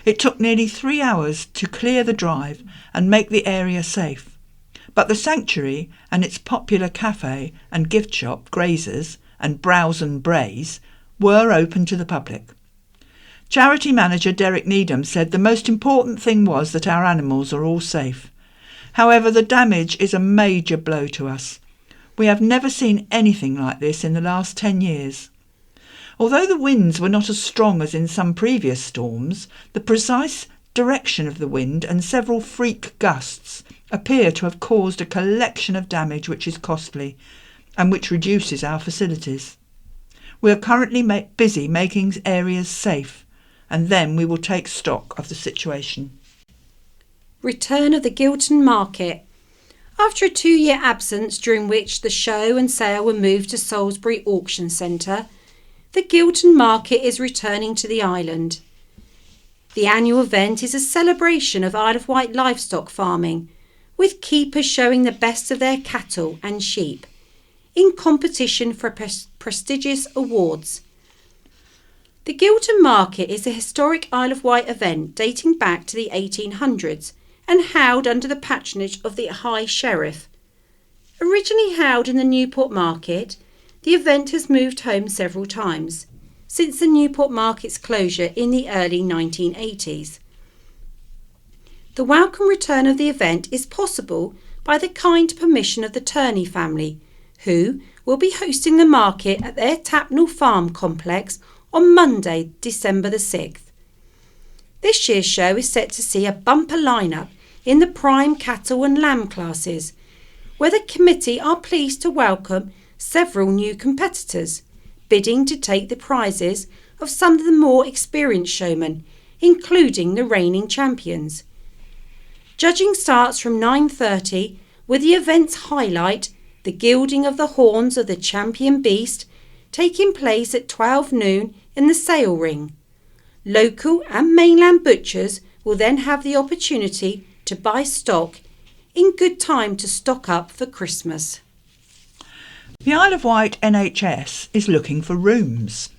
It took nearly 3 hours to clear the drive and make the area safe. But the sanctuary and its popular cafe and gift shop, Grazers and Browse and Braise, were open to the public. Charity manager Derek Needham said the most important thing was that our animals are all safe. However, the damage is a major blow to us. We have never seen anything like this in the last 10 years. Although the winds were not as strong as in some previous storms, the precise direction of the wind and several freak gusts appear to have caused a collection of damage which is costly and which reduces our facilities. We are currently busy making areas safe, and then we will take stock of the situation. Return of the Gilton Market. After a 2-year absence during which the show and sale were moved to Salisbury Auction Centre, the Gilton Market is returning to the island. The annual event is a celebration of Isle of Wight livestock farming, with keepers showing the best of their cattle and sheep, in competition for prestigious awards. The Gilton Market is a historic Isle of Wight event dating back to the 1800s and held under the patronage of the High Sheriff. Originally held in the Newport Market, the event has moved home several times since the Newport Market's closure in the early 1980s. The welcome return of the event is possible by the kind permission of the Turney family, who will be hosting the market at their Tapnell Farm complex on Monday, December the 6th. This year's show is set to see a bumper lineup in the prime cattle and lamb classes, where the committee are pleased to welcome several new competitors, bidding to take the prizes of some of the more experienced showmen, including the reigning champions. Judging starts from 9:30, with the event's highlight, the gilding of the horns of the champion beast, taking place at 12 noon in the sale ring. Local and mainland butchers will then have the opportunity to buy stock in good time to stock up for Christmas. The Isle of Wight NHS is looking for rooms.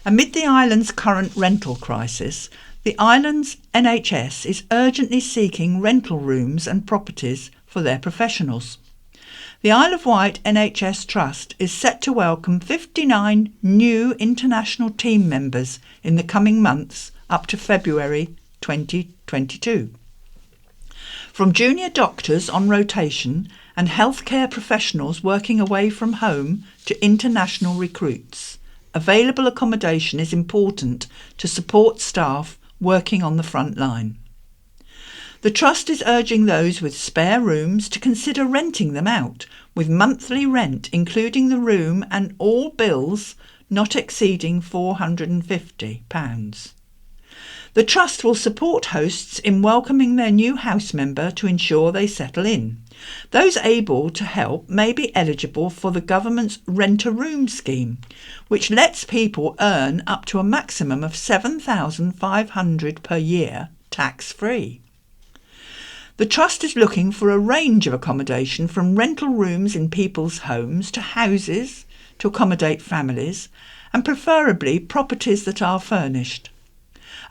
Amid the island's current rental crisis, the island's NHS is urgently seeking rental rooms and properties for their professionals. The Isle of Wight NHS Trust is set to welcome 59 new international team members in the coming months up to February 2022. From junior doctors on rotation and healthcare professionals working away from home to international recruits, available accommodation is important to support staff working on the front line. The Trust is urging those with spare rooms to consider renting them out, with monthly rent including the room and all bills not exceeding £450. The Trust will support hosts in welcoming their new house member to ensure they settle in. Those able to help may be eligible for the government's Rent-a-Room scheme, which lets people earn up to a maximum of £7,500 per year, tax-free. The Trust is looking for a range of accommodation, from rental rooms in people's homes to houses to accommodate families, and preferably properties that are furnished.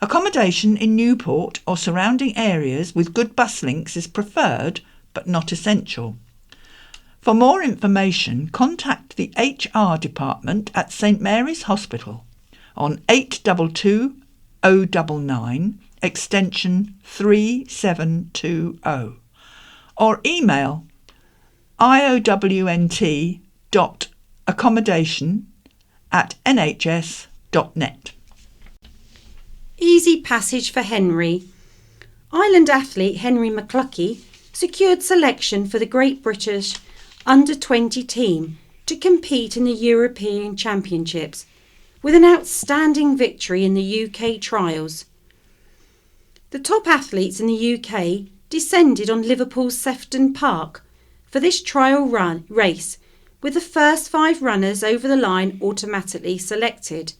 Accommodation in Newport or surrounding areas with good bus links is preferred but not essential. For more information, contact the HR department at St Mary's Hospital on 822 099 extension 3720 or email iownt.accommodation@nhs.net. Easy passage for Henry. Island athlete Henry McCluckey secured selection for the Great British Under-20 team to compete in the European Championships, with an outstanding victory in the UK trials. The top athletes in the UK descended on Liverpool's Sefton Park for this trial race, with the first 5 runners over the line automatically selected.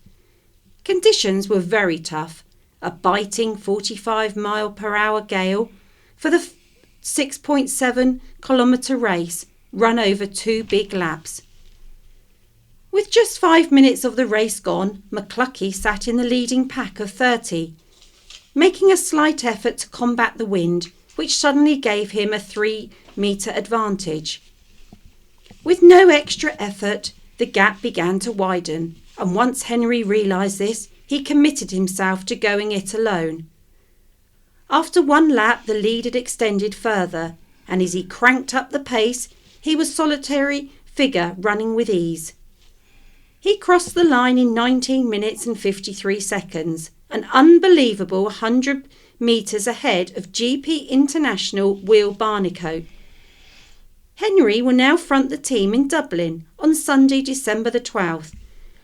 Conditions were very tough. A biting 45-mile-per-hour gale for the 6.7-kilometre race, run over 2 big laps. With just 5 minutes of the race gone, McCluckey sat in the leading pack of 30, making a slight effort to combat the wind, which suddenly gave him a 3-metre advantage. With no extra effort, the gap began to widen, and once Henry realised this, he committed himself to going it alone. After 1 lap, the lead had extended further, and as he cranked up the pace, he was solitary figure running with ease. He crossed the line in 19 minutes and 53 seconds, an unbelievable 100 metres ahead of GP International Will Barnicoat. Henry will now front the team in Dublin on Sunday, December the 12th,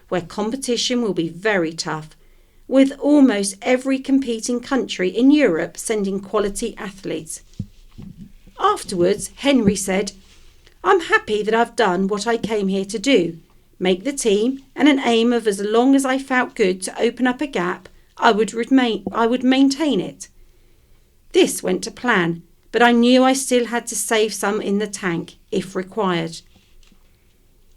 where competition will be very tough, with almost every competing country in Europe sending quality athletes. Afterwards, Henry said, "I'm happy that I've done what I came here to do, make the team, and an aim of as long as I felt good to open up a gap, I would maintain it. This went to plan, but I knew I still had to save some in the tank, if required."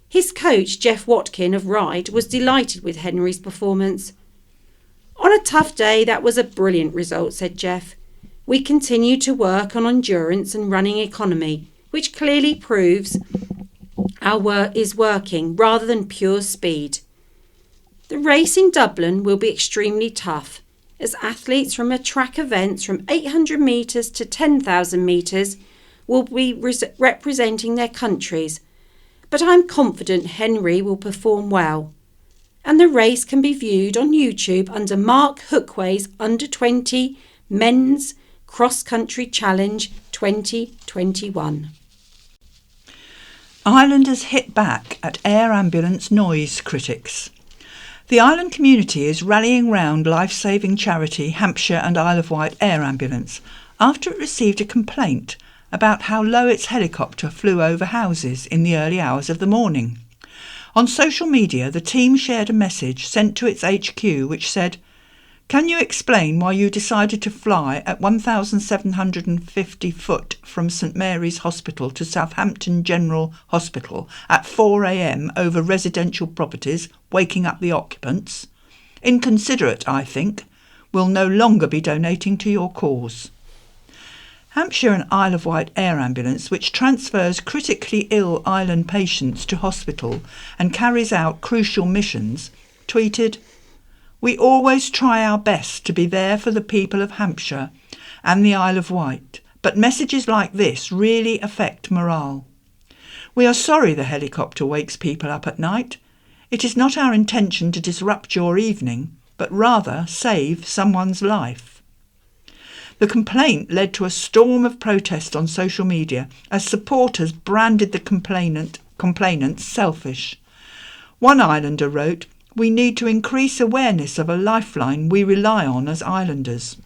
His coach, Jeff Watkin of Ryde, was delighted with Henry's performance. On a tough day, that was a brilliant result, said Jeff. We continue to work on endurance and running economy, which clearly proves our work is working rather than pure speed. The race in Dublin will be extremely tough, as athletes from track events from 800 metres to 10,000 metres will be representing their countries, but I'm confident Henry will perform well. And the race can be viewed on YouTube under Mark Hookway's Under 20 Men's Cross Country Challenge 2021. Islanders hit back at air ambulance noise critics. The island community is rallying round life-saving charity Hampshire and Isle of Wight Air Ambulance after it received a complaint about how low its helicopter flew over houses in the early hours of the morning. On social media, the team shared a message sent to its HQ which said, "Can you explain why you decided to fly at 1,750 foot from St Mary's Hospital to Southampton General Hospital at 4 a.m. over residential properties, waking up the occupants? Inconsiderate, I think. Will no longer be donating to your cause." Hampshire and Isle of Wight Air Ambulance, which transfers critically ill island patients to hospital and carries out crucial missions, tweeted, "We always try our best to be there for the people of Hampshire and the Isle of Wight, but messages like this really affect morale. We are sorry the helicopter wakes people up at night. It is not our intention to disrupt your evening, but rather save someone's life." The complaint led to a storm of protest on social media as supporters branded the complainants selfish. One islander wrote, "We need to increase awareness of a lifeline we rely on as islanders."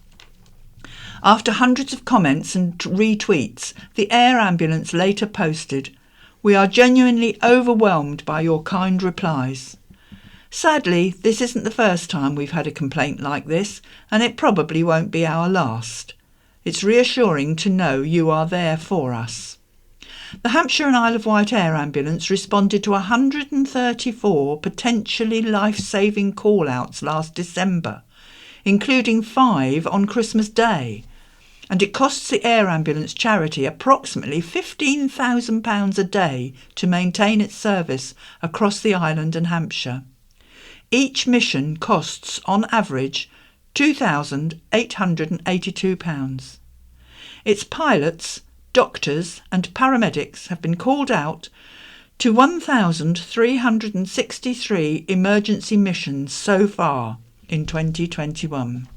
After hundreds of comments and retweets, the air ambulance later posted, "We are genuinely overwhelmed by your kind replies. Sadly, this isn't the first time we've had a complaint like this, and it probably won't be our last. It's reassuring to know you are there for us." The Hampshire and Isle of Wight Air Ambulance responded to 134 potentially life-saving call-outs last December, including 5 on Christmas Day, and it costs the air ambulance charity approximately £15,000 a day to maintain its service across the island and Hampshire. Each mission costs, on average, £2,882. Its pilots, doctors and paramedics have been called out to 1,363 emergency missions so far in 2021.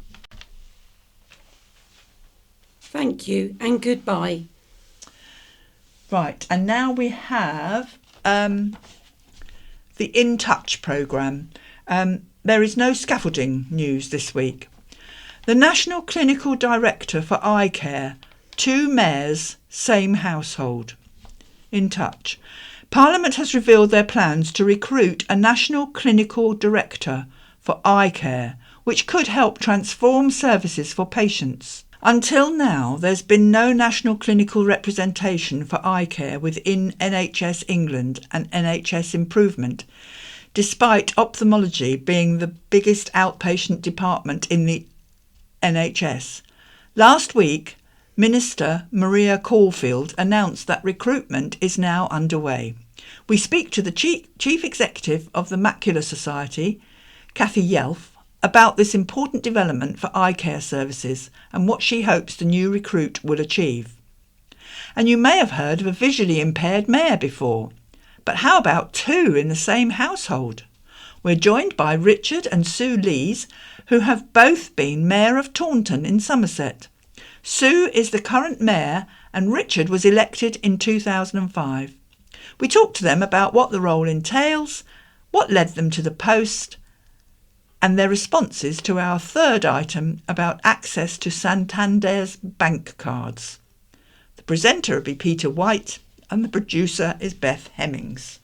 Thank you and goodbye. Right, and now we have the In Touch programme. There is no scaffolding news this week. The National Clinical Director for Eye Care, 2 mayors, same household. In Touch. Parliament has revealed their plans to recruit a National Clinical Director for Eye Care, which could help transform services for patients. Until now, there's been no national clinical representation for eye care within NHS England and NHS Improvement, despite ophthalmology being the biggest outpatient department in the NHS. Last week, Minister Maria Caulfield announced that recruitment is now underway. We speak to the Chief Executive of the Macular Society, Cathy Yelf, about this important development for eye care services and what she hopes the new recruit will achieve. And you may have heard of a visually impaired mayor before, but how about 2 in the same household? We're joined by Richard and Sue Lees, who have both been Mayor of Taunton in Somerset. Sue is the current mayor and Richard was elected in 2005. We talked to them about what the role entails, what led them to the post, and their responses to our third item about access to Santander's bank cards. The presenter will be Peter White and the producer is Beth Hemmings.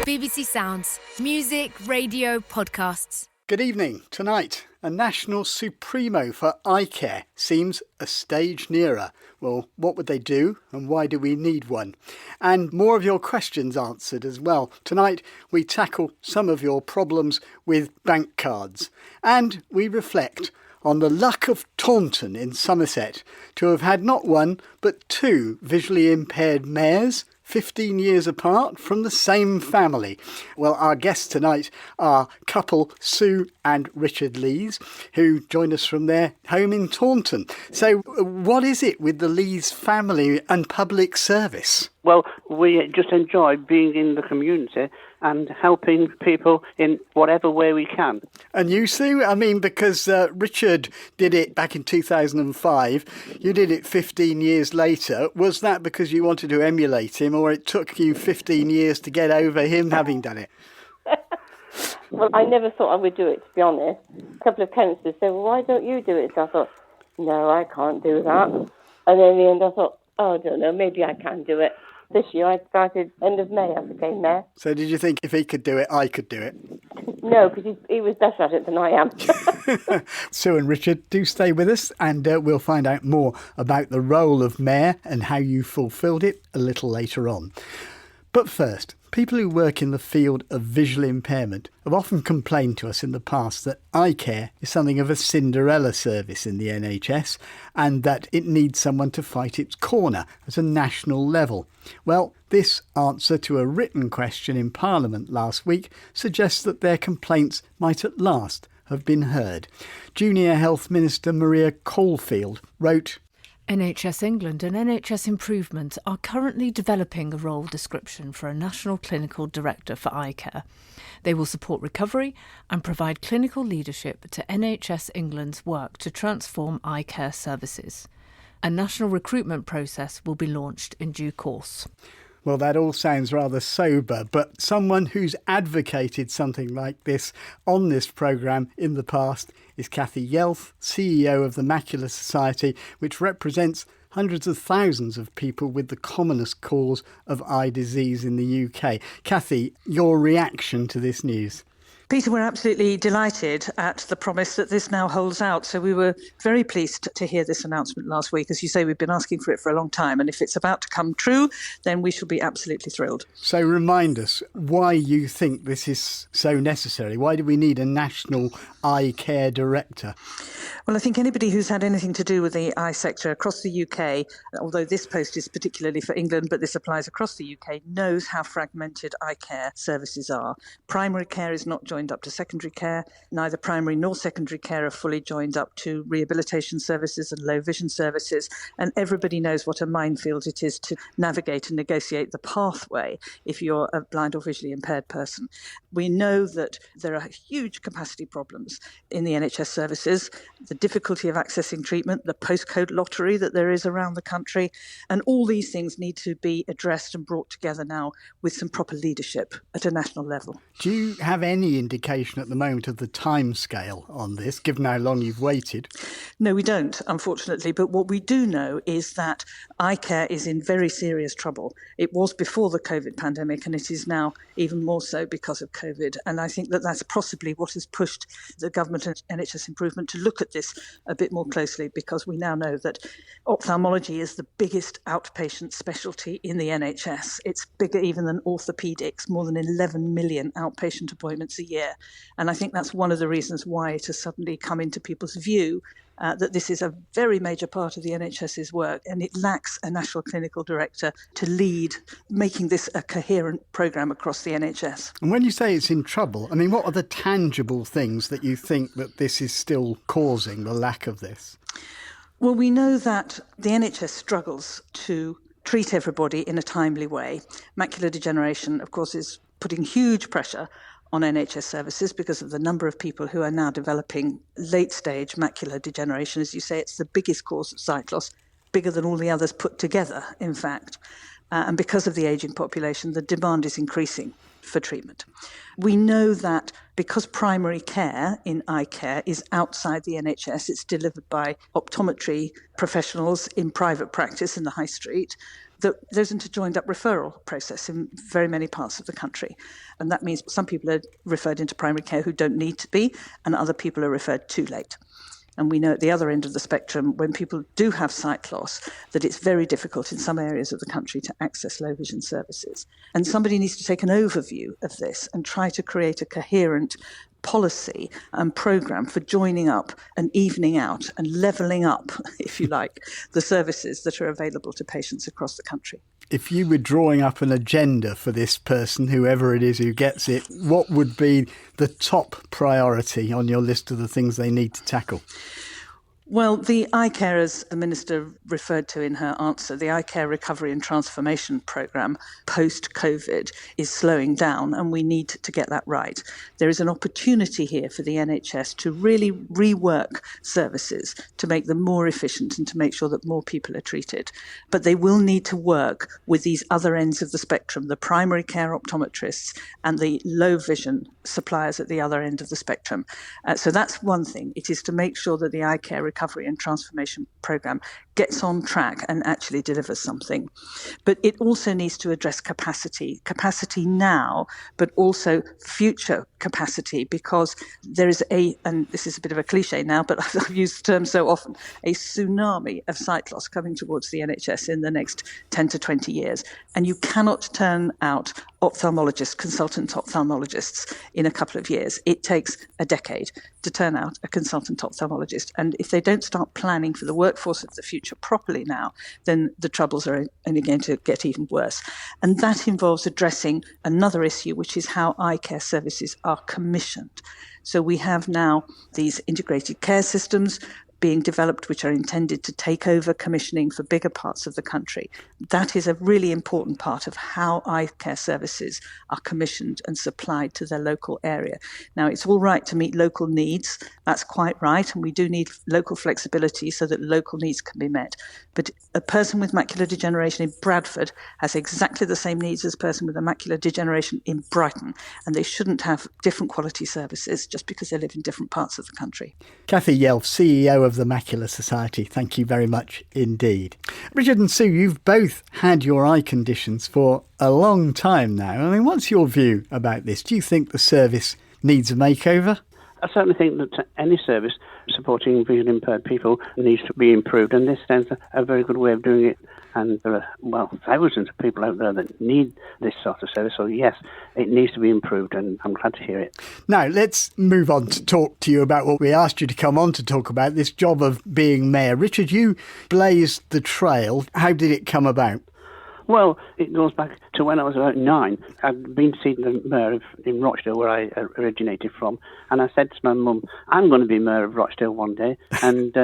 BBC Sounds. Music, radio, podcasts. Good evening. Tonight, a national supremo for eye care seems a stage nearer. Well, what would they do and why do we need one? And more of your questions answered as well. Tonight, we tackle some of your problems with bank cards and we reflect on the luck of Taunton in Somerset to have had not one but two visually impaired mayors 15 years apart from the same family. Well, our guests tonight are couple Sue and Richard Lees, who join us from their home in Taunton. So what is it with the Lees family and public service? Well, we just enjoy being in the community and helping people in whatever way we can. And you, Sue? I mean, because Richard did it back in 2005, you did it 15 years later. Was that because you wanted to emulate him, or it took you 15 years to get over him having done it? Well, I never thought I would do it, to be honest. A couple of councillors said, well, why don't you do it? So I thought, no, I can't do that. And then in the end I thought, oh, I don't know, maybe I can do it. This year I started end of May, I became mayor. So did you think if he could do it, I could do it? No, because he was better at it than I am. Sue and Richard, do stay with us and we'll find out more about the role of mayor and how you fulfilled it a little later on. But first, people who work in the field of visual impairment have often complained to us in the past that eye care is something of a Cinderella service in the NHS and that it needs someone to fight its corner at a national level. Well, this answer to a written question in Parliament last week suggests that their complaints might at last have been heard. Junior Health Minister Maria Caulfield wrote, NHS England and NHS Improvement are currently developing a role description for a National Clinical Director for Eye Care. They will support recovery and provide clinical leadership to NHS England's work to transform eye care services. A national recruitment process will be launched in due course. Well, that all sounds rather sober, but someone who's advocated something like this on this programme in the past is Cathy Yelf, CEO of the Macular Society, which represents hundreds of thousands of people with the commonest cause of eye disease in the UK. Cathy, your reaction to this news? Peter, we're absolutely delighted at the promise that this now holds out. So we were very pleased to hear this announcement last week. As you say, we've been asking for it for a long time. And if it's about to come true, then we shall be absolutely thrilled. So remind us why you think this is so necessary. Why do we need a national eye care director? Well, I think anybody who's had anything to do with the eye sector across the UK, although this post is particularly for England, but this applies across the UK, knows how fragmented eye care services are. Primary care is not joined up to secondary care. Neither primary nor secondary care are fully joined up to rehabilitation services and low vision services. And everybody knows what a minefield it is to navigate and negotiate the pathway if you're a blind or visually impaired person. We know that there are huge capacity problems in the NHS services, the difficulty of accessing treatment, the postcode lottery that there is around the country, and all these things need to be addressed and brought together now with some proper leadership at a national level. Do you have any indication at the moment of the timescale on this, given how long you've waited? No, we don't, unfortunately. But what we do know is that eye care is in very serious trouble. It was before the COVID pandemic, and it is now even more so because of COVID. And I think that that's possibly what has pushed the government and NHS Improvement to look at this a bit more closely, because we now know that ophthalmology is the biggest outpatient specialty in the NHS. It's bigger even than orthopaedics, more than 11 million outpatient appointments a year. And I think that's one of the reasons why it has suddenly come into people's view that this is a very major part of the NHS's work, and it lacks a national clinical director to lead making this a coherent programme across the NHS. And when you say it's in trouble, I mean, what are the tangible things that you think that this is still causing, the lack of this? Well, we know that the NHS struggles to treat everybody in a timely way. Macular degeneration, of course, is putting huge pressure on NHS services because of the number of people who are now developing late-stage macular degeneration. As you say, it's the biggest cause of sight loss, bigger than all the others put together, in fact. And because of the ageing population, the demand is increasing for treatment. We know that because primary care in eye care is outside the NHS, it's delivered by optometry professionals in private practice in the high street, that there isn't a joined-up referral process in very many parts of the country. And that means some people are referred into primary care who don't need to be, and other people are referred too late. And we know at the other end of the spectrum, when people do have sight loss, that it's very difficult in some areas of the country to access low vision services. And somebody needs to take an overview of this and try to create a coherent policy and programme for joining up and evening out and levelling up, if you like, the services that are available to patients across the country. If you were drawing up an agenda for this person, whoever it is who gets it, what would be the top priority on your list of the things they need to tackle? Well, the iCare, as the Minister referred to in her answer, the iCare Recovery and Transformation Programme post-COVID is slowing down, and we need to get that right. There is an opportunity here for the NHS to really rework services to make them more efficient and to make sure that more people are treated. But they will need to work with these other ends of the spectrum, the primary care optometrists and the low vision suppliers at the other end of the spectrum. So that's one thing. It is to make sure that the iCare Recovery and Transformation Programme gets on track and actually delivers something. But it also needs to address capacity now, but also future capacity, because there is and this is a bit of a cliche now, but I've used the term so often, a tsunami of sight loss coming towards the NHS in the next 10 to 20 years. And you cannot turn out consultant ophthalmologists in a couple of years. It takes a decade to turn out a consultant ophthalmologist. And if they don't start planning for the workforce of the future properly now, then the troubles are only going to get even worse. And that involves addressing another issue, which is how eye care services are commissioned. So we have now these integrated care systems being developed, which are intended to take over commissioning for bigger parts of the country. That is a really important part of how eye care services are commissioned and supplied to their local area. Now, it's all right to meet local needs. That's quite right. And we do need local flexibility so that local needs can be met. But a person with macular degeneration in Bradford has exactly the same needs as a person with a macular degeneration in Brighton. And they shouldn't have different quality services just because they live in different parts of the country. Kathy Yelf, CEO of the Macular Society, thank you very much indeed. Richard and Sue, you've both had your eye conditions for a long time now. I mean, what's your view about this? Do you think the service needs a makeover? I certainly think that any service supporting visually impaired people needs to be improved, and this sounds a very good way of doing it. And there are, thousands of people out there that need this sort of service. So, yes, it needs to be improved, and I'm glad to hear it. Now, let's move on to talk to you about what we asked you to come on to talk about, this job of being mayor. Richard, you blazed the trail. How did it come about? Well, it goes back to when I was about 9. I'd been to see the mayor in Rochdale, where I originated from, and I said to my mum, I'm going to be mayor of Rochdale one day. And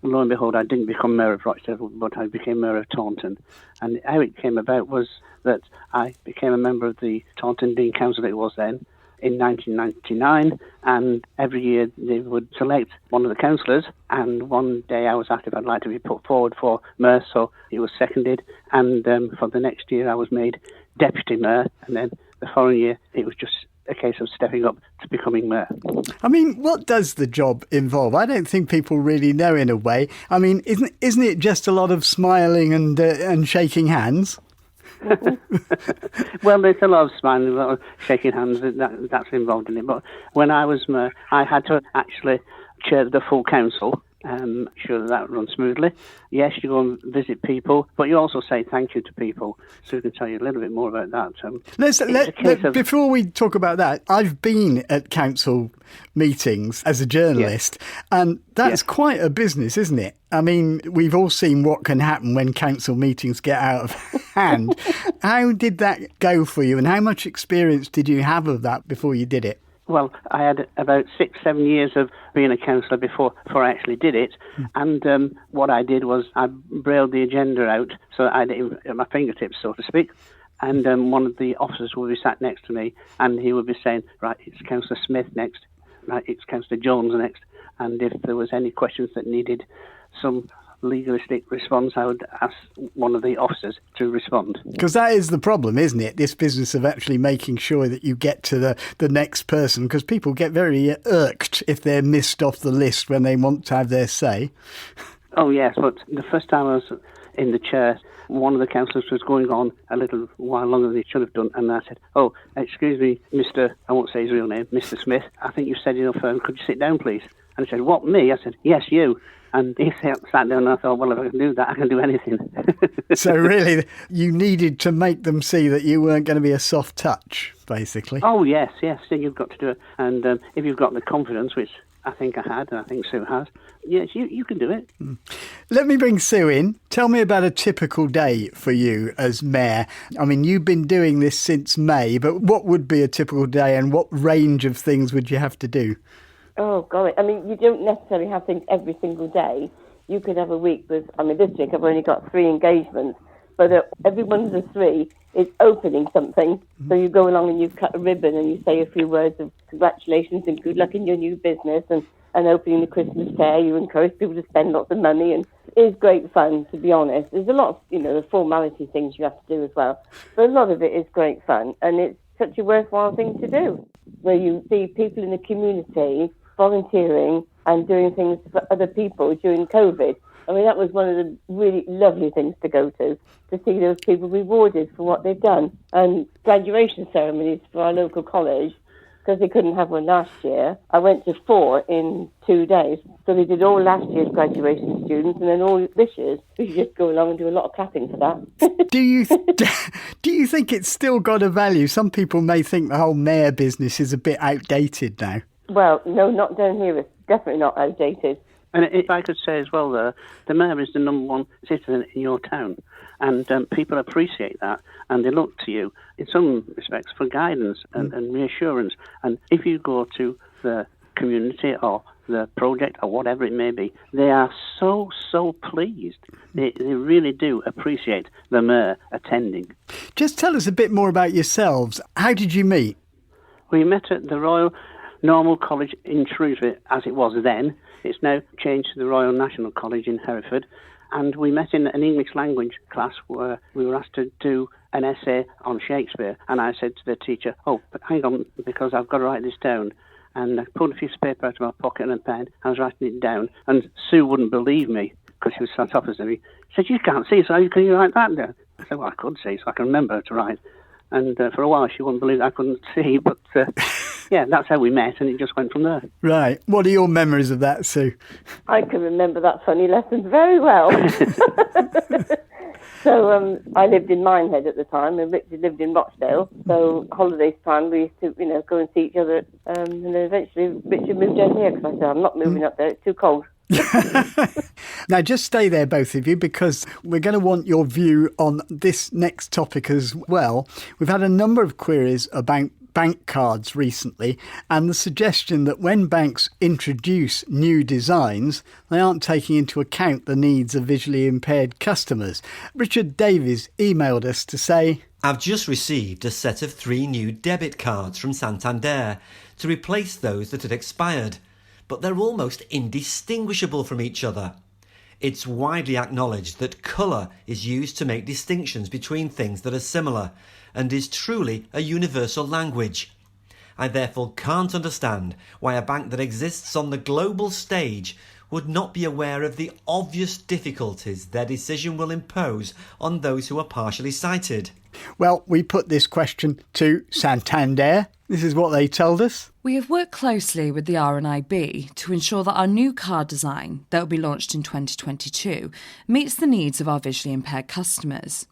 lo and behold, I didn't become mayor of Rochdale, but I became mayor of Taunton. And how it came about was that I became a member of the Taunton Dean Council, it was then, in 1999, and every year they would select one of the councillors, and one day I was asked if I'd like to be put forward for mayor, so it was seconded, and for the next year I was made deputy mayor, and then the following year it was just a case of stepping up to becoming mayor. I mean, what does the job involve? I don't think people really know in a way. I mean, isn't it just a lot of smiling and shaking hands? Well, there's a lot of smiling, a lot of shaking hands that's involved in it. But when I was mayor, I had to actually chair the full council, sure that runs smoothly. Yes, you go and visit people, but you also say thank you to people. So we can tell you a little bit more about that. Before we talk about that, I've been at council meetings as a journalist, and that's quite a business, isn't it? I mean, we've all seen what can happen when council meetings get out of hand. How did that go for you, and how much experience did you have of that before you did it? Well, I had about 6-7 years of being a councillor before I actually did it. And what I did was I brailled the agenda out so I had it at my fingertips, so to speak. And one of the officers would be sat next to me, and he would be saying, right, it's Councillor Smith next, right, it's Councillor Jones next. And if there was any questions that needed some legalistic response, I would ask one of the officers to respond. Because that is the problem, isn't it? This business of actually making sure that you get to the next person, because people get very irked if they're missed off the list when they want to have their say. Oh, yes, but the first time I was in the chair, one of the counsellors was going on a little while longer than he should have done, and I said, "Oh, excuse me, Mr. I won't say his real name, Mr. Smith, I think you've said enough, could you sit down, please?" And he said, "What, me?" I said, "Yes, you." And he sat down, and I thought, well, if I can do that, I can do anything. So really, you needed to make them see that you weren't going to be a soft touch, basically. Oh, yes, you've got to do it. And if you've got the confidence, which I think I had, and I think Sue has, yes, you can do it. Let me bring Sue in. Tell me about a typical day for you as mayor. I mean, you've been doing this since May, but what would be a typical day and what range of things would you have to do? Oh, golly. I mean, you don't necessarily have things every single day. You could have a week with, this week I've only got 3 engagements, but every one of the 3 is opening something. So you go along and you cut a ribbon and you say a few words of congratulations and good luck in your new business, and opening the Christmas fair, you encourage people to spend lots of money, and it is great fun, to be honest. There's a lot of, the formality things you have to do as well, but a lot of it is great fun, and it's such a worthwhile thing to do, where you see people in the community volunteering and doing things for other people during COVID. I mean, that was one of the really lovely things to go to see those people rewarded for what they've done. And graduation ceremonies for our local college, because they couldn't have one last year. I went to 4 in 2 days. So they did all last year's graduation students and then all this year's. We should just go along and do a lot of clapping for that. Do you think it's still got a value? Some people may think the whole mayor business is a bit outdated now. Well, no, not down here. It's definitely not outdated. And if I could say as well, the mayor is the number 1 citizen in your town, and people appreciate that, and they look to you in some respects for guidance and reassurance. And if you go to the community or the project or whatever it may be, they are so pleased. They really do appreciate the mayor attending. Just tell us a bit more about yourselves. How did you meet? We met at the Royal Normal College in Shrewsbury, as it was then. It's now changed to the Royal National College in Hereford. And we met in an English language class where we were asked to do an essay on Shakespeare. And I said to the teacher, "Oh, but hang on, because I've got to write this down." And I pulled a piece of paper out of my pocket and a pen. I was writing it down. And Sue wouldn't believe me because she was sat opposite me. She said, "You can't see, so how can you write that down?" I said, "Well, I could see, so I can remember to write." And for a while, she wouldn't believe I couldn't see, but yeah, that's how we met, and it just went from there. Right. What are your memories of that, Sue? I can remember that funny lesson very well. So I lived in Minehead at the time, and Richard lived in Rochdale. So holidays time, we used to, go and see each other. And then eventually Richard moved down here because I said, "I'm not moving up there; it's too cold." Now, just stay there, both of you, because we're going to want your view on this next topic as well. We've had a number of queries about bank cards recently, and the suggestion that when banks introduce new designs, they aren't taking into account the needs of visually impaired customers. Richard Davies emailed us to say, "I've just received a set of 3 new debit cards from Santander to replace those that had expired, but they're almost indistinguishable from each other. It's widely acknowledged that colour is used to make distinctions between things that are similar and is truly a universal language. I therefore can't understand why a bank that exists on the global stage would not be aware of the obvious difficulties their decision will impose on those who are partially sighted." Well, we put this question to Santander. This is what they told us. "We have worked closely with the RNIB to ensure that our new card design, that will be launched in 2022, meets the needs of our visually impaired customers.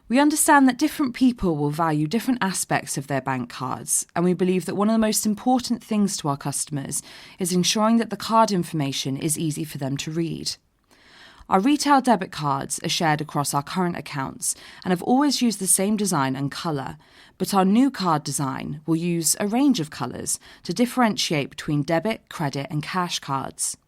We understand that different people will value different aspects of their bank cards, and we believe that one of the most important things to our customers is ensuring that the card information is easy for them to read. Our retail debit cards are shared across our current accounts and have always used the same design and colour, but our new card design will use a range of colours to differentiate between debit, credit and cash cards.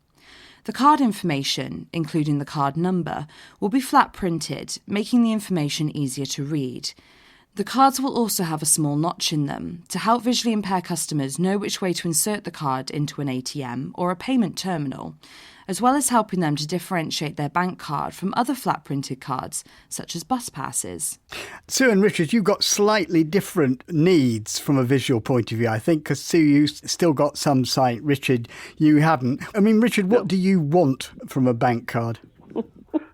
The card information, including the card number, will be flat printed, making the information easier to read. The cards will also have a small notch in them to help visually impaired customers know which way to insert the card into an ATM or a payment terminal, as well as helping them to differentiate their bank card from other flat printed cards, such as bus passes. Sue and Richard, you've got slightly different needs from a visual point of view, I think, because Sue, you've still got some sight. Richard, you haven't. I mean, Richard, what do you want from a bank card?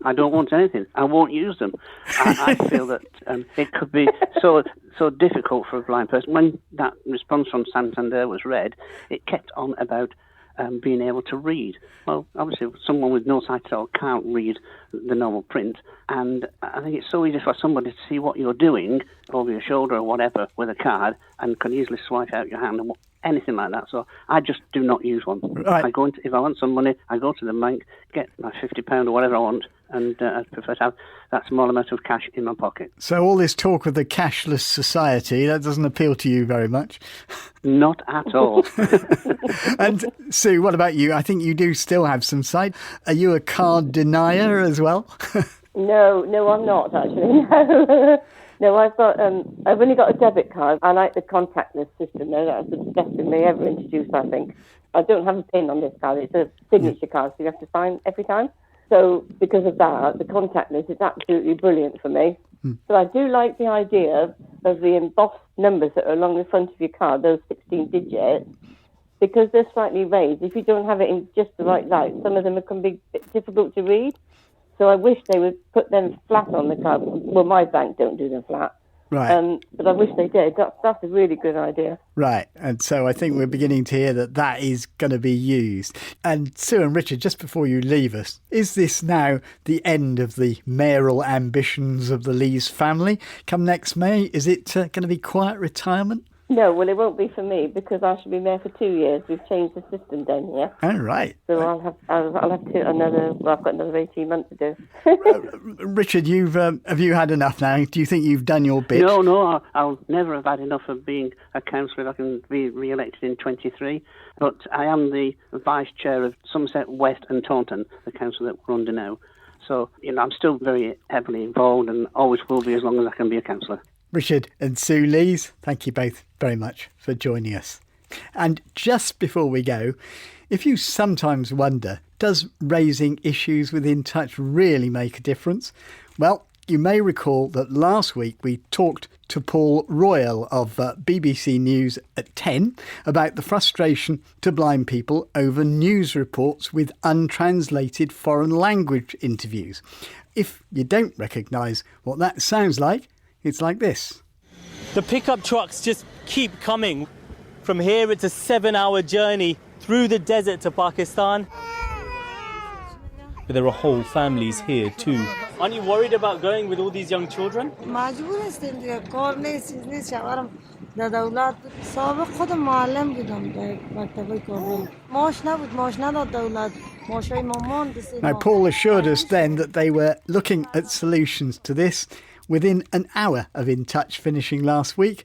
I don't want anything. I won't use them. I feel that it could be so difficult for a blind person. When that response from Santander was read, it kept on about being able to read. Well, obviously, someone with no sight at all can't read the normal print, and I think it's so easy for somebody to see what you're doing over your shoulder or whatever with a card, and can easily swipe out your hand and anything like that. So I just do not use one. Right. If I want some money, I go to the bank, get my £50 or whatever I want, and I prefer to have that small amount of cash in my pocket. So all this talk of the cashless society, that doesn't appeal to you very much? Not at all. And Sue, what about you? I think you do still have some sight. Are you a card denier as well? No, I'm not actually. No. No, I've only got a debit card. I like the contactless system though. That's the best thing they ever introduced, I think. I don't have a PIN on this card. It's a signature card, so you have to sign every time. So because of that, the contactless is absolutely brilliant for me. So I do like the idea of the embossed numbers that are along the front of your card, those 16 digits, because they're slightly raised. If you don't have it in just the right light, some of them can be a bit difficult to read. So I wish they would put them flat on the card. Well, my bank don't do them flat. Right. But I wish they did. That's a really good idea. Right. And so I think we're beginning to hear that is going to be used. And Sue and Richard, just before you leave us, is this now the end of the mayoral ambitions of the Lees family? Come next May, is it going to be quiet retirement? No, well, it won't be for me because I shall be mayor for 2 years. We've changed the system down here. Oh, right. So I'll have I've got another 18 months to do. Richard, have you had enough now? Do you think you've done your bit? No, I'll never have had enough of being a councillor. I can be re-elected in 23. But I am the vice chair of Somerset West and Taunton, the council that we're under now. So, I'm still very heavily involved and always will be as long as I can be a councillor. Richard and Sue Lees, thank you both very much for joining us. And just before we go, if you sometimes wonder, does raising issues with In Touch really make a difference? Well, you may recall that last week we talked to Paul Royal of BBC News at 10 about the frustration to blind people over news reports with untranslated foreign language interviews. If you don't recognise what that sounds like, it's like this. The pickup trucks just keep coming. From here, it's a 7-hour journey through the desert to Pakistan. But there are whole families here too. Aren't you worried about going with all these young children? Now, Paul assured us then that they were looking at solutions to this. Within an hour of In Touch finishing last week,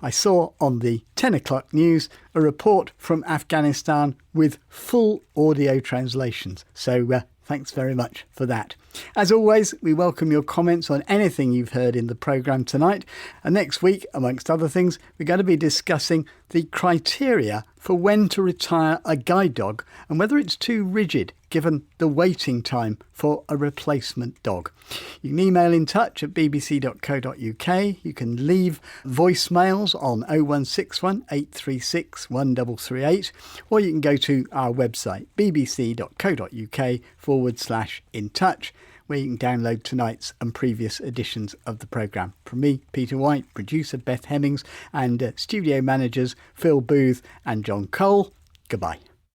I saw on the 10 o'clock news a report from Afghanistan with full audio translations. So thanks very much for that. As always, we welcome your comments on anything you've heard in the programme tonight. And next week, amongst other things, we're going to be discussing the criteria for when to retire a guide dog and whether it's too rigid given the waiting time for a replacement dog. You can email In Touch at bbc.co.uk. You can leave voicemails on 0161 836 1338, or you can go to our website bbc.co.uk/In Touch, where you can download tonight's and previous editions of the programme. From me, Peter Wight, producer Beth Hemmings, and studio managers Phil Booth and John Cole, goodbye.